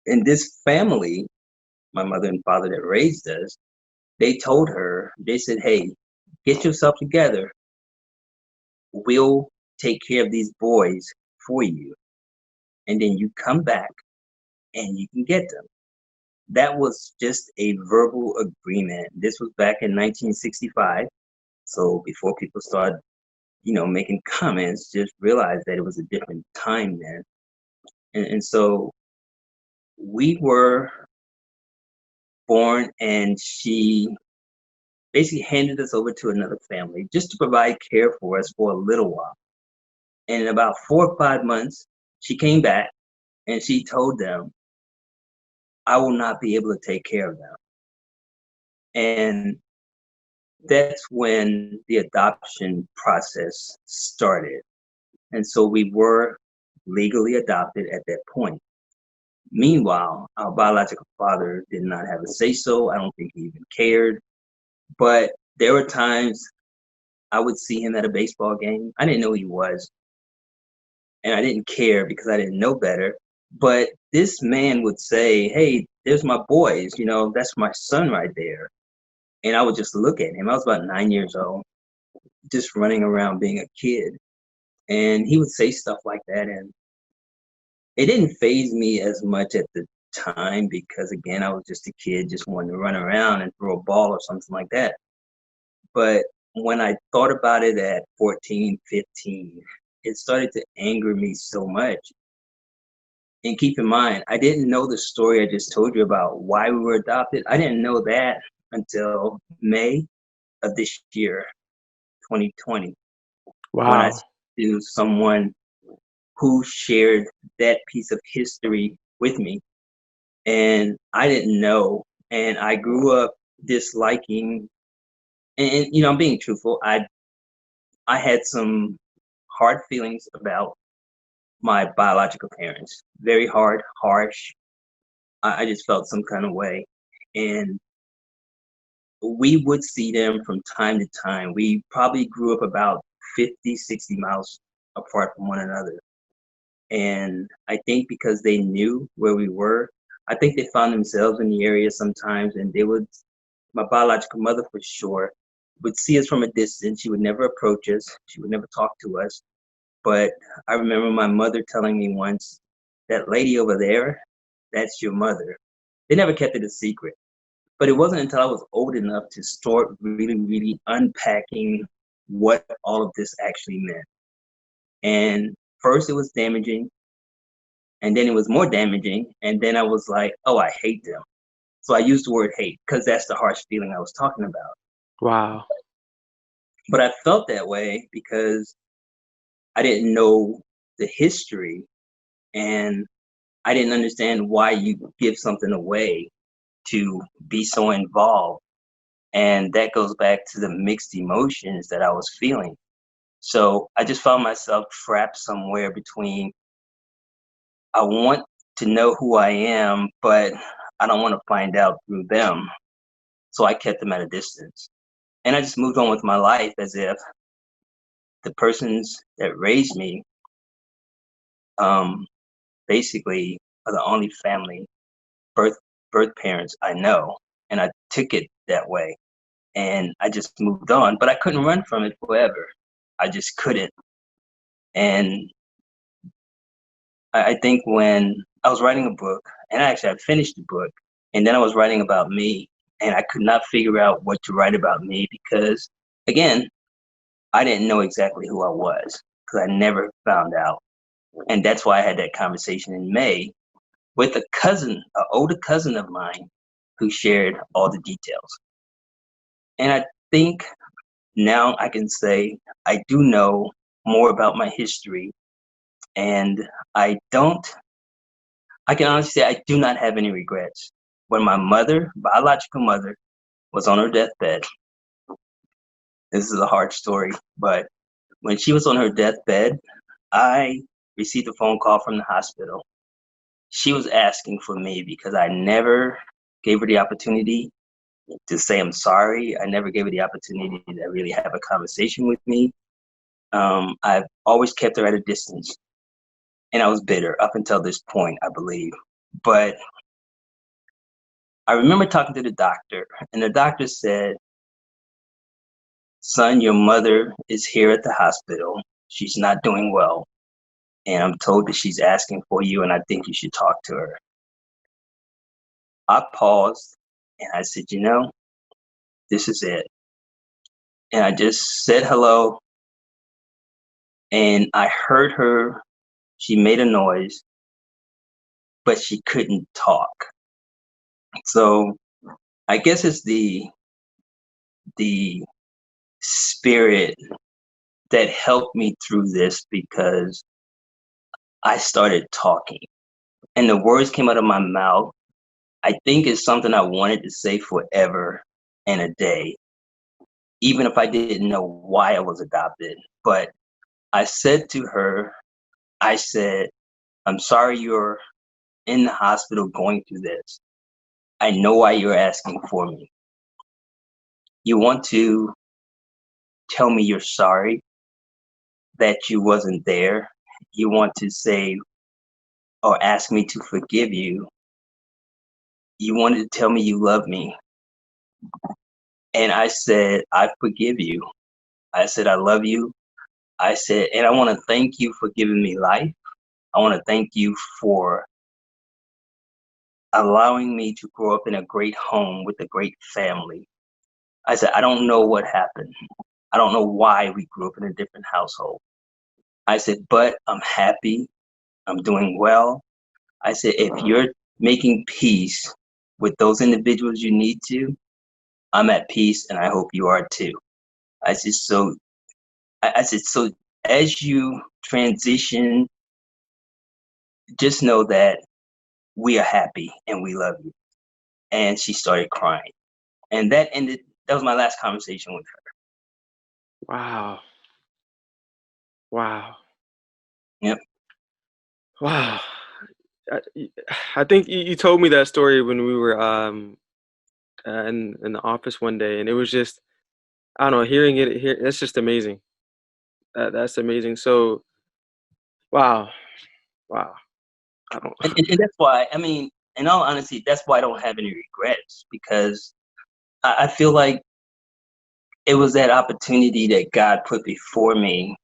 And this family, my mother and father that raised us, they told her, they said, hey, get yourself together. We'll take care of these boys for you. And then you come back and you can get them. That was just a verbal agreement. This was back in 1965. So before people started, making comments, just realize that it was a different time then. And so we were born and she basically handed us over to another family just to provide care for us for a little while. And in about 4 or 5 months, she came back and she told them, I will not be able to take care of them. And that's when the adoption process started. And so we were legally adopted at that point. Meanwhile, our biological father did not have a say so. I don't think he even cared. But there were times I would see him at a baseball game. I didn't know who he was, and I didn't care because I didn't know better. But this man would say, hey, there's my boys, that's my son right there. And I would just look at him. I was about 9 years old, just running around being a kid. And he would say stuff like that. And it didn't faze me as much at the time because, again, I was just a kid, just wanting to run around and throw a ball or something like that. But when I thought about it at 14, 15, it started to anger me so much. And keep in mind, I didn't know the story I just told you about why we were adopted. I didn't know that until May of this year, 2020, when I Wow. spoke to someone who shared that piece of history with me. And I didn't know. And I grew up disliking, and I'm being truthful. I had some hard feelings about my biological parents. Very hard, harsh. I just felt some kind of way. And we would see them from time to time. We probably grew up about 50, 60 miles apart from one another. And I think because they knew where we were, I think they found themselves in the area sometimes, and my biological mother for sure, would see us from a distance. She would never approach us. She would never talk to us. But I remember my mother telling me once that lady over there, that's your mother. They never kept it a secret. But it wasn't until I was old enough to start really, really unpacking what all of this actually meant. And first it was damaging, and then it was more damaging, and then I was like, oh, I hate them. So I used the word hate because that's the harsh feeling I was talking about. Wow. But I felt that way because I didn't know the history, and I didn't understand why you give something away to be so involved. And that goes back to the mixed emotions that I was feeling. So I just found myself trapped somewhere between I want to know who I am, but I don't want to find out through them. So I kept them at a distance. And I just moved on with my life as if the persons that raised me um, basically are the only family, birth birth parents I know. And I took it that way. And I just moved on. But I couldn't run from it forever. I just couldn't. And I think when I was writing a book, and actually I finished the book, and then I was writing about me, and I could not figure out what to write about me because, again, I didn't know exactly who I was because I never found out. And that's why I had that conversation in May with a cousin, an older cousin of mine, who shared all the details. And I think now I can say I do know more about my history, and I can honestly say I do not have any regrets. When my mother, biological mother, was on her deathbed, this is a hard story, but when she was on her deathbed, I received a phone call from the hospital. She was asking for me because I never gave her the opportunity to say I'm sorry. I never gave her the opportunity to really have a conversation with me. I've always kept her at a distance, and I was bitter up until this point, I believe. But I remember talking to the doctor, and the doctor said, son, your mother is here at the hospital. She's not doing well. And I'm told that she's asking for you, and I think you should talk to her. I paused and I said, this is it. And I just said hello, and I heard her. She made a noise, but she couldn't talk. So I guess it's the spirit that helped me through this because I started talking, and the words came out of my mouth. I think it's something I wanted to say forever and a day, even if I didn't know why I was adopted. But I said to her, I said, I'm sorry you're in the hospital going through this. I know why you're asking for me. You want to tell me you're sorry that you wasn't there. You want to say or ask me to forgive you. You wanted to tell me you love me. And I said, I forgive you. I said, I love you. I said, and I want to thank you for giving me life. I want to thank you for allowing me to grow up in a great home with a great family. I said, I don't know what happened. I don't know why we grew up in a different household. I said, but I'm happy. I'm doing well. I said, if you're making peace with those individuals you need to, I'm at peace, and I hope you are too. I said, so as you transition, just know that we are happy and we love you. And she started crying. And that was my last conversation with her. Wow. Wow. Yep. Wow. I, I think you told me that story when we were in the office one day, and it was just, I don't know, hearing it here, that's just amazing. That's amazing. So, wow. Wow. I don't. And that's why, I mean, in all honesty, that's why I don't have any regrets because I feel like it was that opportunity that God put before me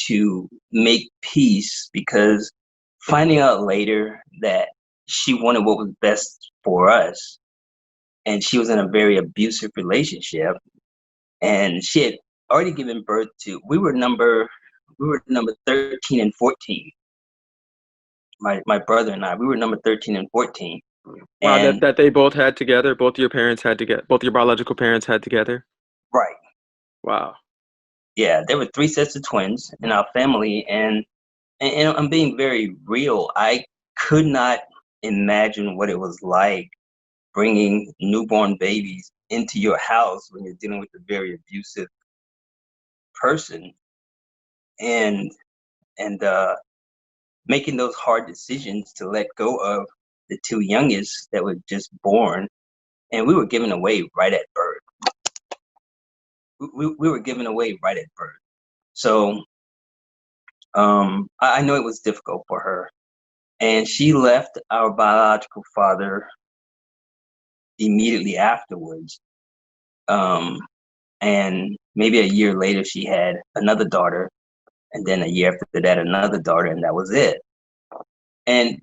to make peace because finding out later that she wanted what was best for us, and she was in a very abusive relationship, and she had already given birth to. We were number 13 and 14. My brother and I, we were number 13 and 14, Wow, and that they both had together. Both your parents had together. Both your biological parents had together. right, Wow. yeah, there were three sets of twins in our family, and I'm being very real. I could not imagine what it was like bringing newborn babies into your house when you're dealing with a very abusive person, and and making those hard decisions to let go of the two youngest that were just born, and we were given away right at birth. We were given away right at birth. So I know it was difficult for her, and she left our biological father immediately afterwards. Um, and maybe a year later, she had another daughter, and then a year after that, another daughter, and that was it. And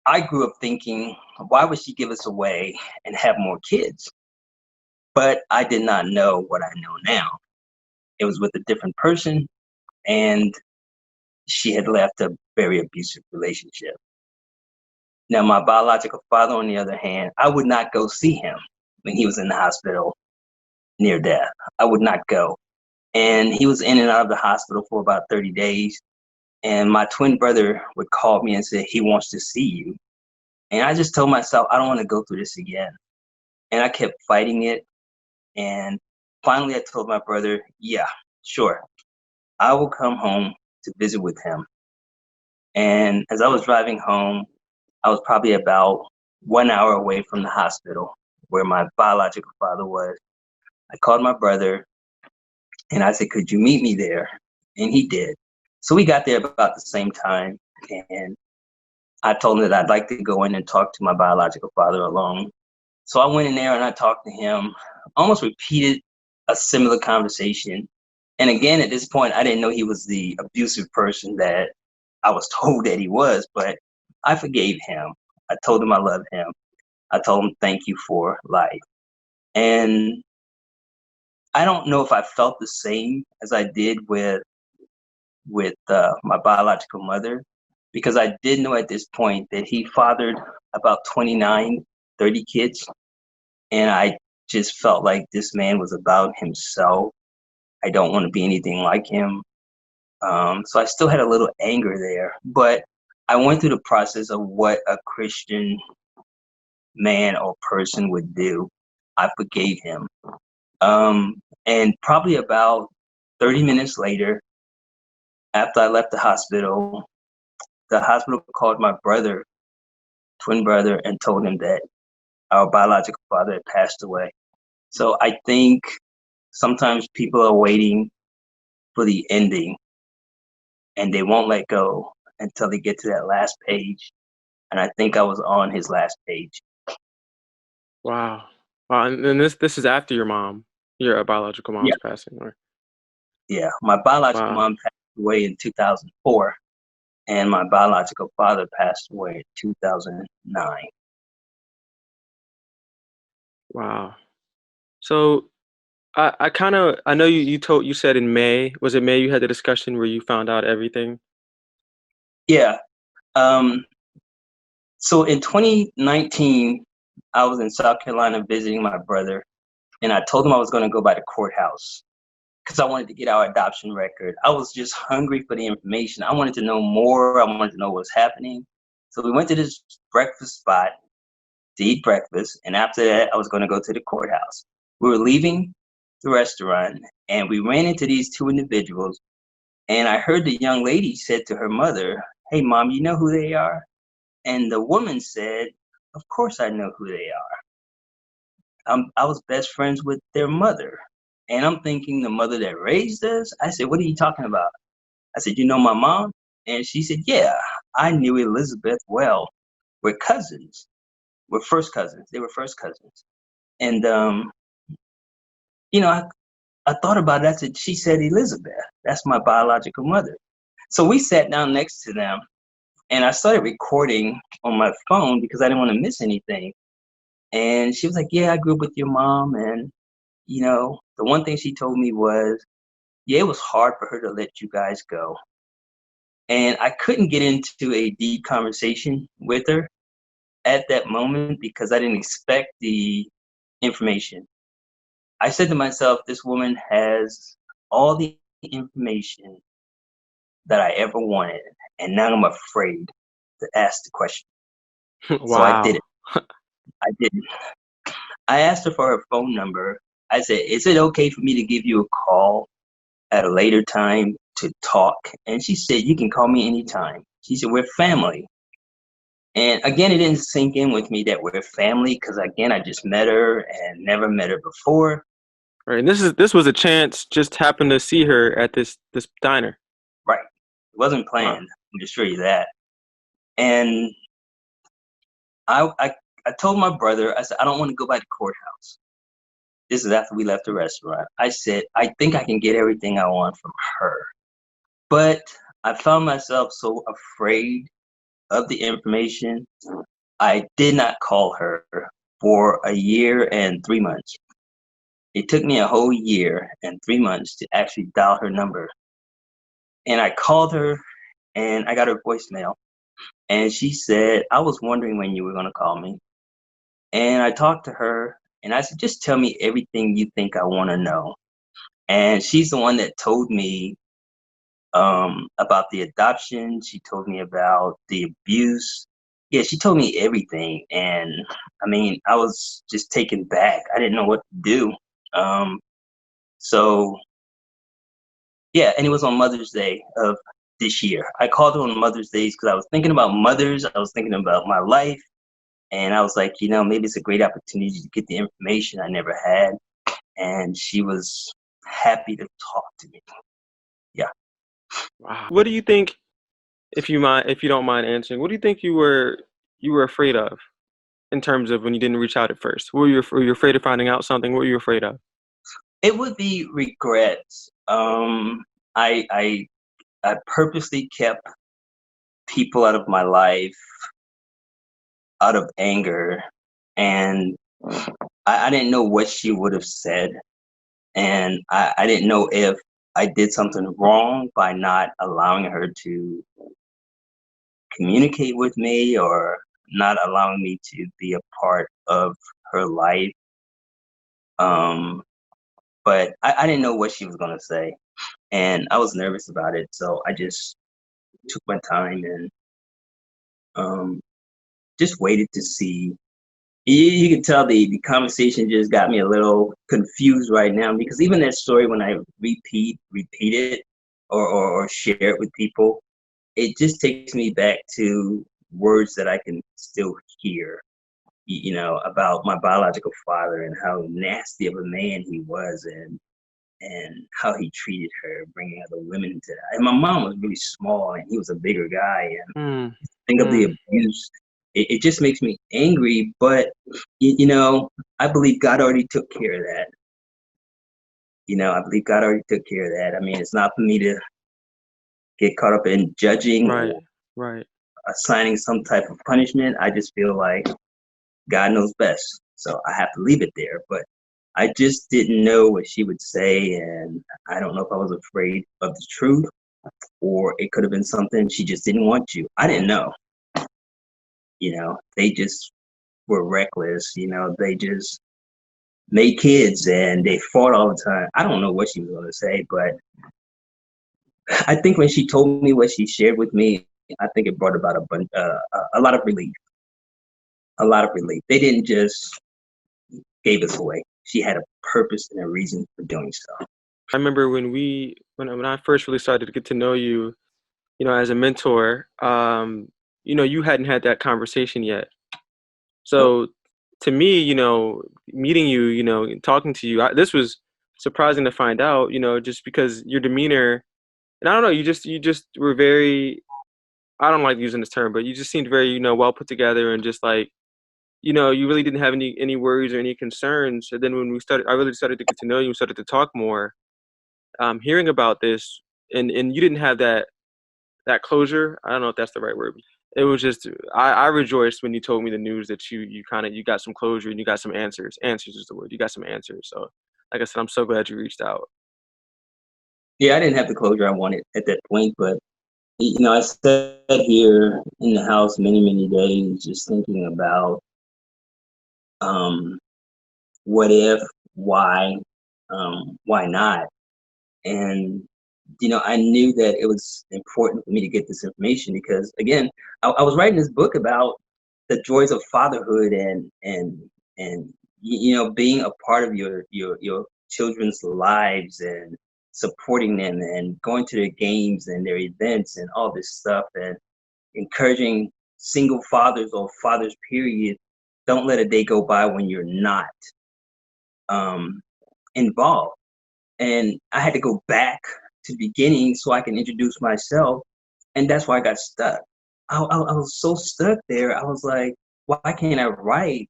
I grew up thinking, why would she give us away and have more kids? But I did not know what I know now. It was with a different person, and she had left a very abusive relationship. Now, my biological father, on the other hand, I would not go see him when he was in the hospital near death. I would not go. And he was in and out of the hospital for about 30 days. And my twin brother would call me and say, he wants to see you. And I just told myself, I don't want to go through this again. And I kept fighting it. And finally, I told my brother, yeah, sure, I will come home to visit with him. And as I was driving home, I was probably about 1 hour away from the hospital where my biological father was. I called my brother and I said, could you meet me there? And he did. So we got there about the same time. And I told him that I'd like to go in and talk to my biological father alone. So I went in there and I talked to him, almost repeated a similar conversation. And again, at this point, I didn't know he was the abusive person that I was told that he was, but I forgave him. I told him I loved him. I told him thank you for life. And I don't know if I felt the same as I did with my biological mother, because I did know at this point that he fathered about 29, 30 kids. And I just felt like this man was about himself. I don't want to be anything like him. So I still had a little anger there, but I went through the process of what a Christian man or person would do. I forgave him. And probably about 30 minutes later, after I left the hospital called my brother, twin brother, and told him that our biological father had passed away. So I think sometimes people are waiting for the ending and they won't let go until they get to that last page. And I think I was on his last page. Wow. Wow. And this is after your mom, your biological Yeah, mom's passing, or yeah. My biological wow. mom passed away in 2004, and my biological father passed away in 2009. Wow. So I kind of I know you said in May, was it May you had the discussion where you found out everything? Yeah. Um, so in 2019, I was in South Carolina visiting my brother, and I told him I was going to go by the courthouse because I wanted to get our adoption record. I was just hungry for the information. I wanted to know more. I wanted to know what was happening. So we went to this breakfast spot to eat breakfast, and after that, I was going to go to the courthouse. We were leaving the restaurant, and we ran into these two individuals, and I heard the young lady said to her mother, "Hey, mom, you know who they are?" And the woman said, "Of course I know who they are. I was best friends with their mother." And I'm thinking, the mother that raised us? I said, "What are you talking about?" I said, "You know my mom?" And she said, "Yeah, I knew Elizabeth well. We're cousins. We're first cousins. They were first cousins." And, you know, I thought about it. I said, she said Elizabeth. That's my biological mother. So we sat down next to them, And I started recording on my phone because I didn't want to miss anything. And she was like, yeah, I grew up with your mom. And, the one thing she told me was, yeah, it was hard for her to let you guys go. And I couldn't get into a deep conversation with her at that moment because I didn't expect the information. I said to myself, this woman has all the information that I ever wanted. And now I'm afraid to ask the question. So I did Wow. it. I didn't. I asked her for her phone number. I said, is it okay for me to give you a call at a later time to talk? And she said, you can call me anytime. She said, we're family. And again, it didn't sink in with me that we're family because, again, I just met her and never met her before. Right. And this was a chance, just happened to see her at this diner. Right. It wasn't Wow. planned. I can assure you that. And I, I, I told my brother, I said, I don't want to go by the courthouse. This is after we left the restaurant. I said, I think I can get everything I want from her. But I found myself so afraid of the information. I did not call her for a year and 3 months. It took me a whole year and 3 months to actually dial her number. And I called her and I got her voicemail. And she said, I was wondering when you were going to call me. And I talked to her and I said, just tell me everything you think I want to know. And she's the one that told me about the adoption. She told me about the abuse. Yeah, she told me everything. And I mean, I was just taken back. I didn't know what to do. Um, so, yeah, and it was on Mother's Day of this year. I called her on Mother's Days because I was thinking about mothers. I was thinking about my life. And I was like, maybe it's a great opportunity to get the information I never had. And she was happy to talk to me. Yeah. Wow. What do you think, if you don't mind answering, what do you think you were afraid of in terms of when you didn't reach out at first? Were you afraid of finding out something? What were you afraid of? It would be regrets. I, I, I purposely kept people out of my life out of anger, and I didn't know what she would have said, and I didn't know if I did something wrong by not allowing her to communicate with me or not allowing me to be a part of her life. Um, but I didn't know what she was gonna say, and I was nervous about it, so I just took my time and um, just waited to see. You can tell the conversation just got me a little confused right now because even that story, when I repeat it or share it with people, it just takes me back to words that I can still hear, about my biological father and how nasty of a man he was, and how he treated her, bringing other women into that. And my mom was really small, and he was a bigger guy. And Mm, think of the mm, abuse. It just makes me angry. But I believe God already took care of that. I believe God already took care of that. I mean, it's not for me to get caught up in judging right, or right. assigning some type of punishment. I just feel like God knows best. So I have to leave it there. But I just didn't know what she would say. And I don't know if I was afraid of the truth or it could have been something she just didn't want you. I didn't know. They just were reckless. They just made kids and they fought all the time. I don't know what she was going to say, but I think when she told me what she shared with me, I think it brought about a lot of relief. A lot of relief. They didn't just gave us away. She had a purpose and a reason for doing so. I remember when I first really started to get to know you, as a mentor, you hadn't had that conversation yet. Nope. So to me, meeting you, and talking to you, this was surprising to find out, just because your demeanor, and I don't know, you just were very, I don't like using this term, but you just seemed very, well put together and just like, you really didn't have any worries or any concerns. And then when I really started to get to know you, we started to talk more, hearing about this, and you didn't have that closure. I don't know if that's the right word. it was just I rejoiced when you told me the news that you got some closure and you got some answers. Answers is the word. You got some answers. So like I said, I'm so glad you reached out. Yeah, I didn't have the closure I wanted at that point, but I sat here in the house many days just thinking about um, what if, why not, and I knew that it was important for me to get this information because, again, I was writing this book about the joys of fatherhood and being a part of your children's lives and supporting them and going to their games and their events and all this stuff and encouraging single fathers or fathers period. Don't let a day go by when you're not um, involved. And I had to go back to the beginning so I can introduce myself, and that's why I got stuck. I was so stuck there. I was like, why can't I write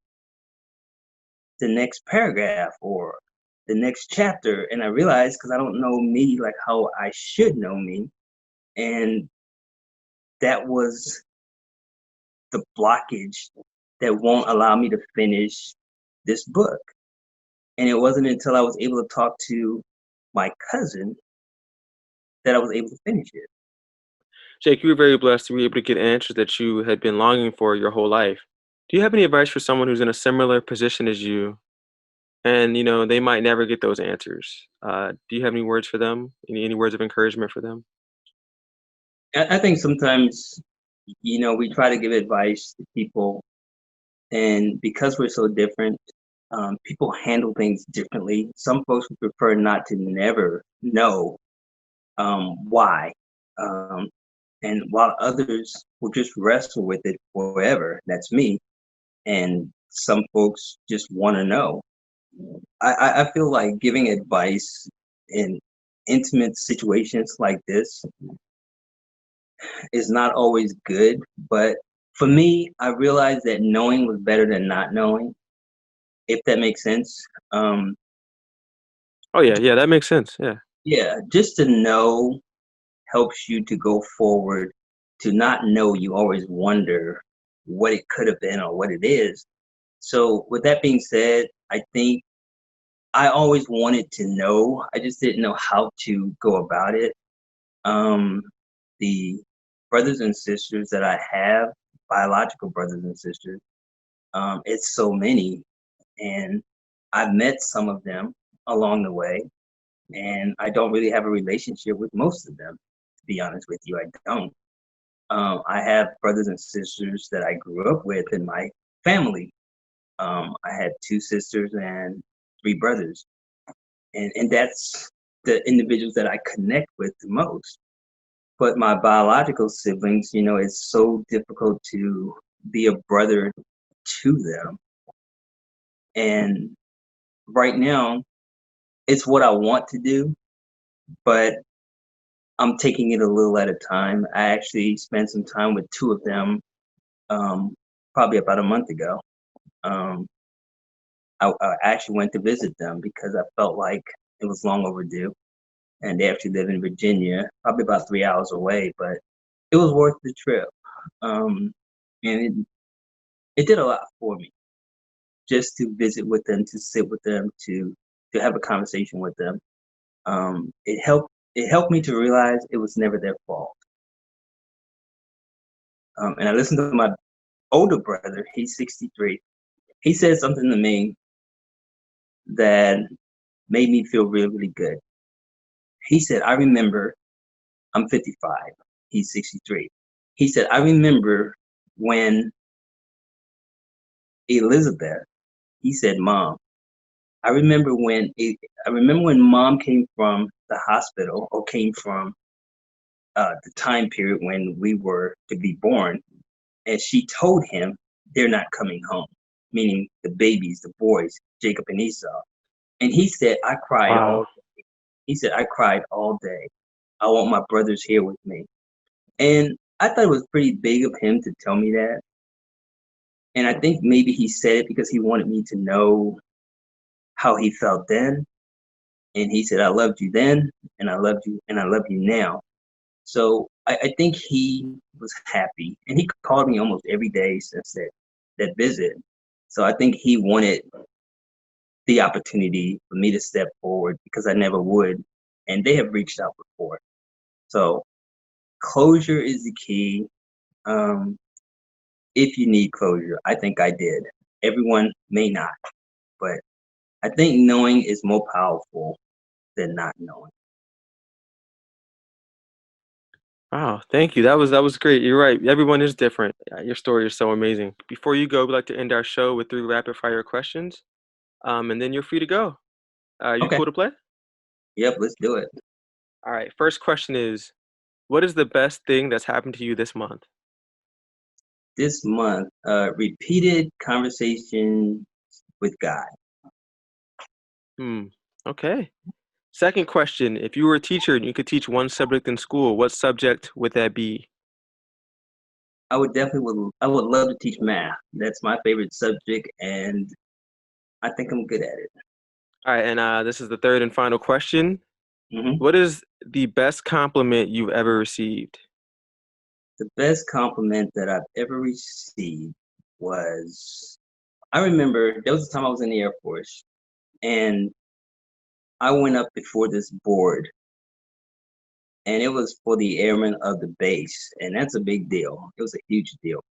the next paragraph or the next chapter? And I realized because I don't know me like how I should know me, and that was the blockage that won't allow me to finish this book. And it wasn't until I was able to talk to my cousin that I was able to finish it. Jake, you were very blessed to be able to get answers that you had been longing for your whole life. Do you have any advice for someone who's in a similar position as you and they might never get those answers? Do you have any words for them? Any words of encouragement for them? I think sometimes, we try to give advice to people, and because we're so different, people handle things differently. Some folks would prefer not to never know why. Um, and while others will just wrestle with it forever. That's me. And some folks just want to know. I feel like giving advice in intimate situations like this is not always good. But for me, I realized that knowing was better than not knowing, if that makes sense. Um, Oh yeah, that makes sense. Yeah. yeah, just to know helps you to go forward. To not know, you always wonder what it could have been or what it is. So, with that being said, I think I always wanted to know. I just didn't know how to go about it. Um, the brothers and sisters that I have, biological brothers and sisters, it's so many, and I've met some of them along the way, and I don't really have a relationship with most of them. To be honest with you, I don't. I have brothers and sisters that I grew up with in my family. I had two sisters and three brothers, and that's the individuals that I connect with the most. But my biological siblings, it's so difficult to be a brother to them. And right now, it's what I want to do, but I'm taking it a little at a time. I actually spent some time with two of them, um, probably about a month ago. Um, I actually went to visit them because I felt like it was long overdue. And they actually live in Virginia, probably about 3 hours away, but it was worth the trip. Um, and it did a lot for me just to visit with them, to sit with them, to have a conversation with them. It helped me to realize it was never their fault. And I listened to my older brother, he's 63. He said something to me that made me feel really good. He said, I remember, I'm 55, he's 63. He said, I remember when Elizabeth, he said, Mom, I remember when Mom came from the hospital or came from the time period when we were to be born, and she told him they're not coming home, meaning the babies, the boys, Jacob and Esau. And he said, I cried all. Wow. He said, I cried all day. I want my brothers here with me. And I thought it was pretty big of him to tell me that. And I think maybe he said it because he wanted me to know how he felt then. And he said, I loved you then, and I loved you, and I love you now. So I think he was happy, and he called me almost every day since that visit. So I think he wanted the opportunity for me to step forward because I never would, and they have reached out before. So closure is the key. Um, if you need closure, I think I did. Everyone may not, but I think knowing is more powerful than not knowing. Wow, thank you. That was great. You're right. Everyone is different. Your story is so amazing. Before you go, we'd like to end our show with 3 rapid fire questions. And then you're free to go. You Okay. cool to play? Yep, let's do it. All right. First question is, what is the best thing that's happened to you this month? This month, repeated conversation with God. Hmm. Okay. Second question, if you were a teacher and you could teach one subject in school, what subject would that be? I would love to teach math. That's my favorite subject, and I think I'm good at it. All right, and this is the third and final question. Hmm. What is the best compliment you've ever received? The best compliment that I've ever received was, I remember there was a time I was in the Air Force, and I went up before this board, and it was for the airmen of the base, and that's a big deal. It was a huge deal.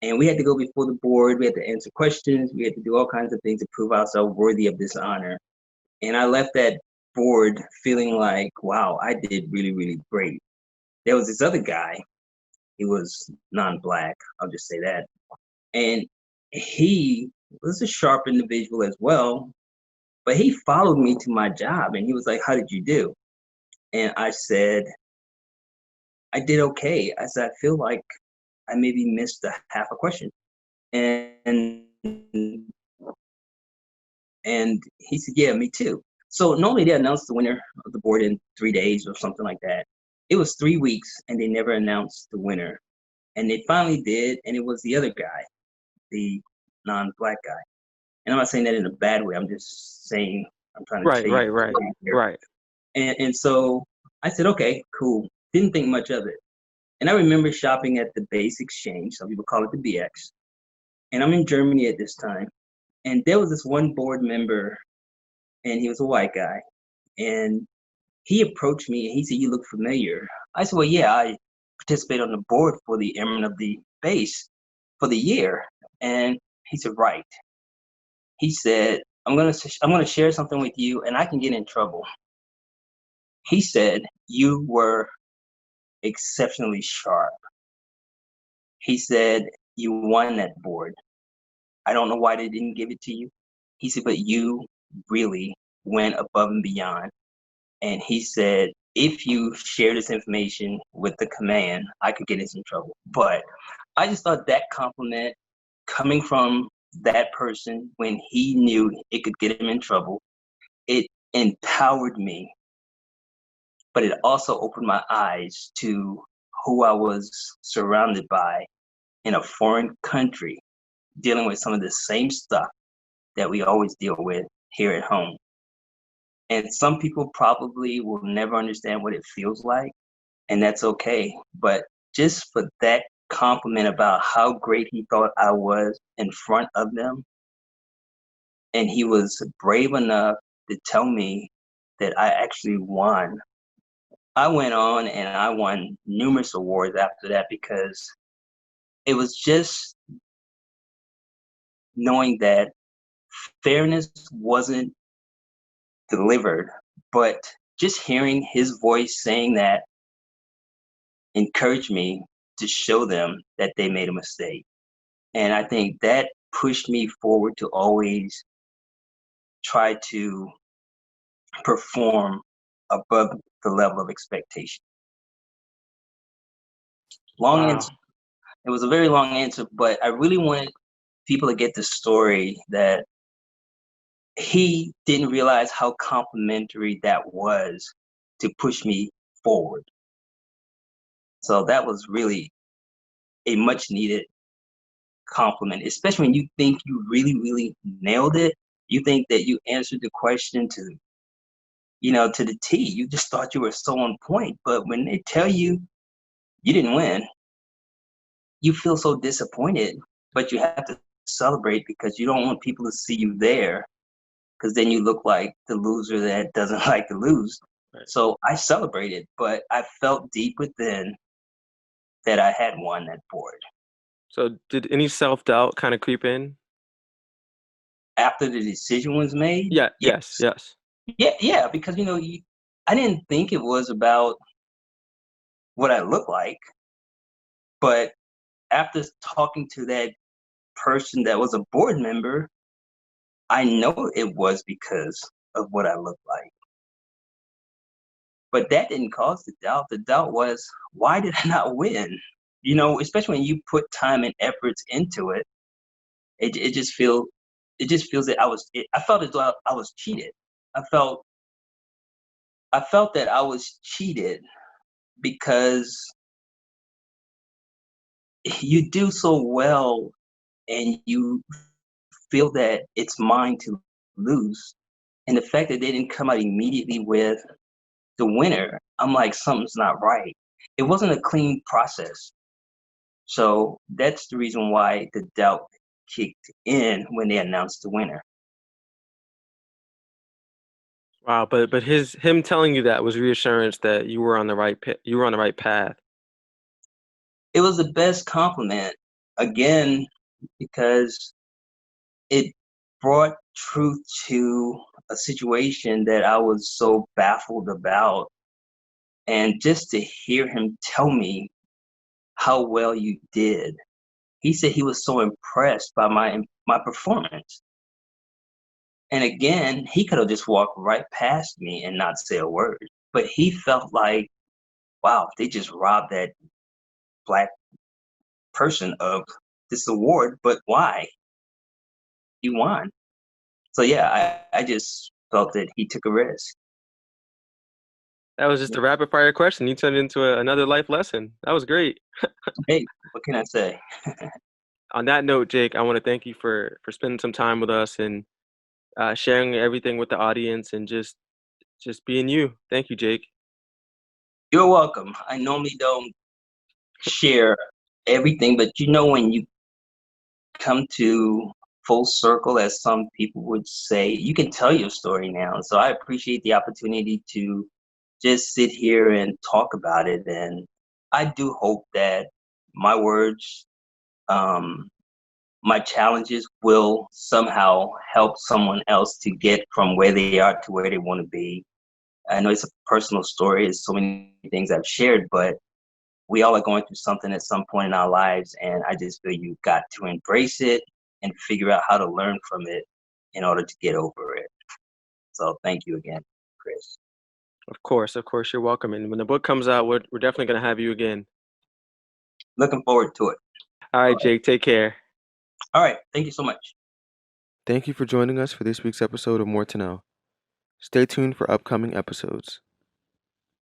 And we had to go before the board. We had to answer questions. We had to do all kinds of things to prove ourselves worthy of this honor. And I left that board feeling like, wow, I did really, really great. There was this other guy. He was non-black. I'll just say that. And he was a sharp individual as well. But he followed me to my job, and he was like, "How did you do?" And I said, "I did okay." I said, "I feel like I maybe missed a half a question." And And he said, "Yeah, me too." So normally they announce the winner of the board in 3 days or something like that. It was 3 weeks and they never announced the winner. And they finally did, and it was the other guy, the non-black guy. And I'm not saying that in a bad way. I'm just saying I'm trying to Right, tell you right, the right, story here. right. And so I said, okay, cool. Didn't think much of it. And I remember shopping at the Base Exchange. Some people call it the BX. And I'm in Germany at this time. And there was this one board member, and he was a white guy. And he approached me and he said, "You look familiar." I said, "Well, yeah, I participate on the board for the airmen of the base for the year." And he said, "Right." He said, I'm gonna share something with you, and I can get in trouble." He said, "You were exceptionally sharp." He said, "You won that board. I don't know why they didn't give it to you." He said, "But you really went above and beyond." And he said, "If you share this information with the command, I could get in some trouble." But I just thought that compliment coming from that person when he knew it could get him in trouble, it empowered me, but it also opened my eyes to who I was surrounded by in a foreign country, dealing with some of the same stuff that we always deal with here at home. And some people probably will never understand what it feels like, and that's okay. But just for that compliment about how great he thought I was in front of them, and he was brave enough to tell me that I actually won. I went on and I won numerous awards after that because it was just knowing that fairness wasn't delivered, but just hearing his voice saying that encouraged me to show them that they made a mistake. And I think that pushed me forward to always try to perform above the level of expectation. Long Wow. answer. It was a very long answer, but I really wanted people to get the story that he didn't realize how complimentary that was to push me forward. So that was really a much needed compliment, especially when you think you really, really nailed it. You think that you answered the question to the T. You just thought you were so on point. But when they tell you you didn't win, you feel so disappointed, but you have to celebrate because you don't want people to see you there because then you look like the loser that doesn't like to lose. Right. So I celebrated, but I felt deep within that I had won that board. So did any self-doubt kind of creep in? After the decision was made, Yeah, yes, yes. yes. Yeah, because I didn't think it was about what I look like, but after talking to that person that was a board member, I know it was because of what I look like. But that didn't cause the doubt. The doubt was, why did I not win? Especially when you put time and efforts into it, it just feels that I felt as though I was cheated. I felt that I was cheated because you do so well and you feel that it's mine to lose. And the fact that they didn't come out immediately with the winner, I'm like, something's not right. It wasn't a clean process. So that's the reason why the doubt kicked in when they announced the winner. Wow, but him telling you that was reassurance that you were on the you were on the right path. It was the best compliment, again, because it brought truth to a situation that I was so baffled about. And just to hear him tell me how well you did, he said he was so impressed by my performance. And again, he could have just walked right past me and not say a word. But he felt like, wow, they just robbed that Black person of this award. But why? You won. So yeah, I just felt that he took a risk. That was just a rapid fire question. You turned it into another life lesson. That was great. Hey, what can I say? On that note, Jake, I want to thank you for spending some time with us and sharing everything with the audience and just being you. Thank you, Jake. You're welcome. I normally don't share everything, but when you come to full circle, as some people would say, you can tell your story now. So I appreciate the opportunity to just sit here and talk about it. And I do hope that my words, um, my challenges will somehow help someone else to get from where they are to where they want to be. I know it's a personal story. It's so many things I've shared, but we all are going through something at some point in our lives, and I just feel you've got to embrace it and figure out how to learn from it in order to get over it. So thank you again, Chris. Of course, you're welcome. And when the book comes out, we're definitely gonna have you again. Looking forward to it. All All right, right. Jake, take care. All right. Thank you so much. Thank you for joining us for this week's episode of More to Know. Stay tuned for upcoming episodes.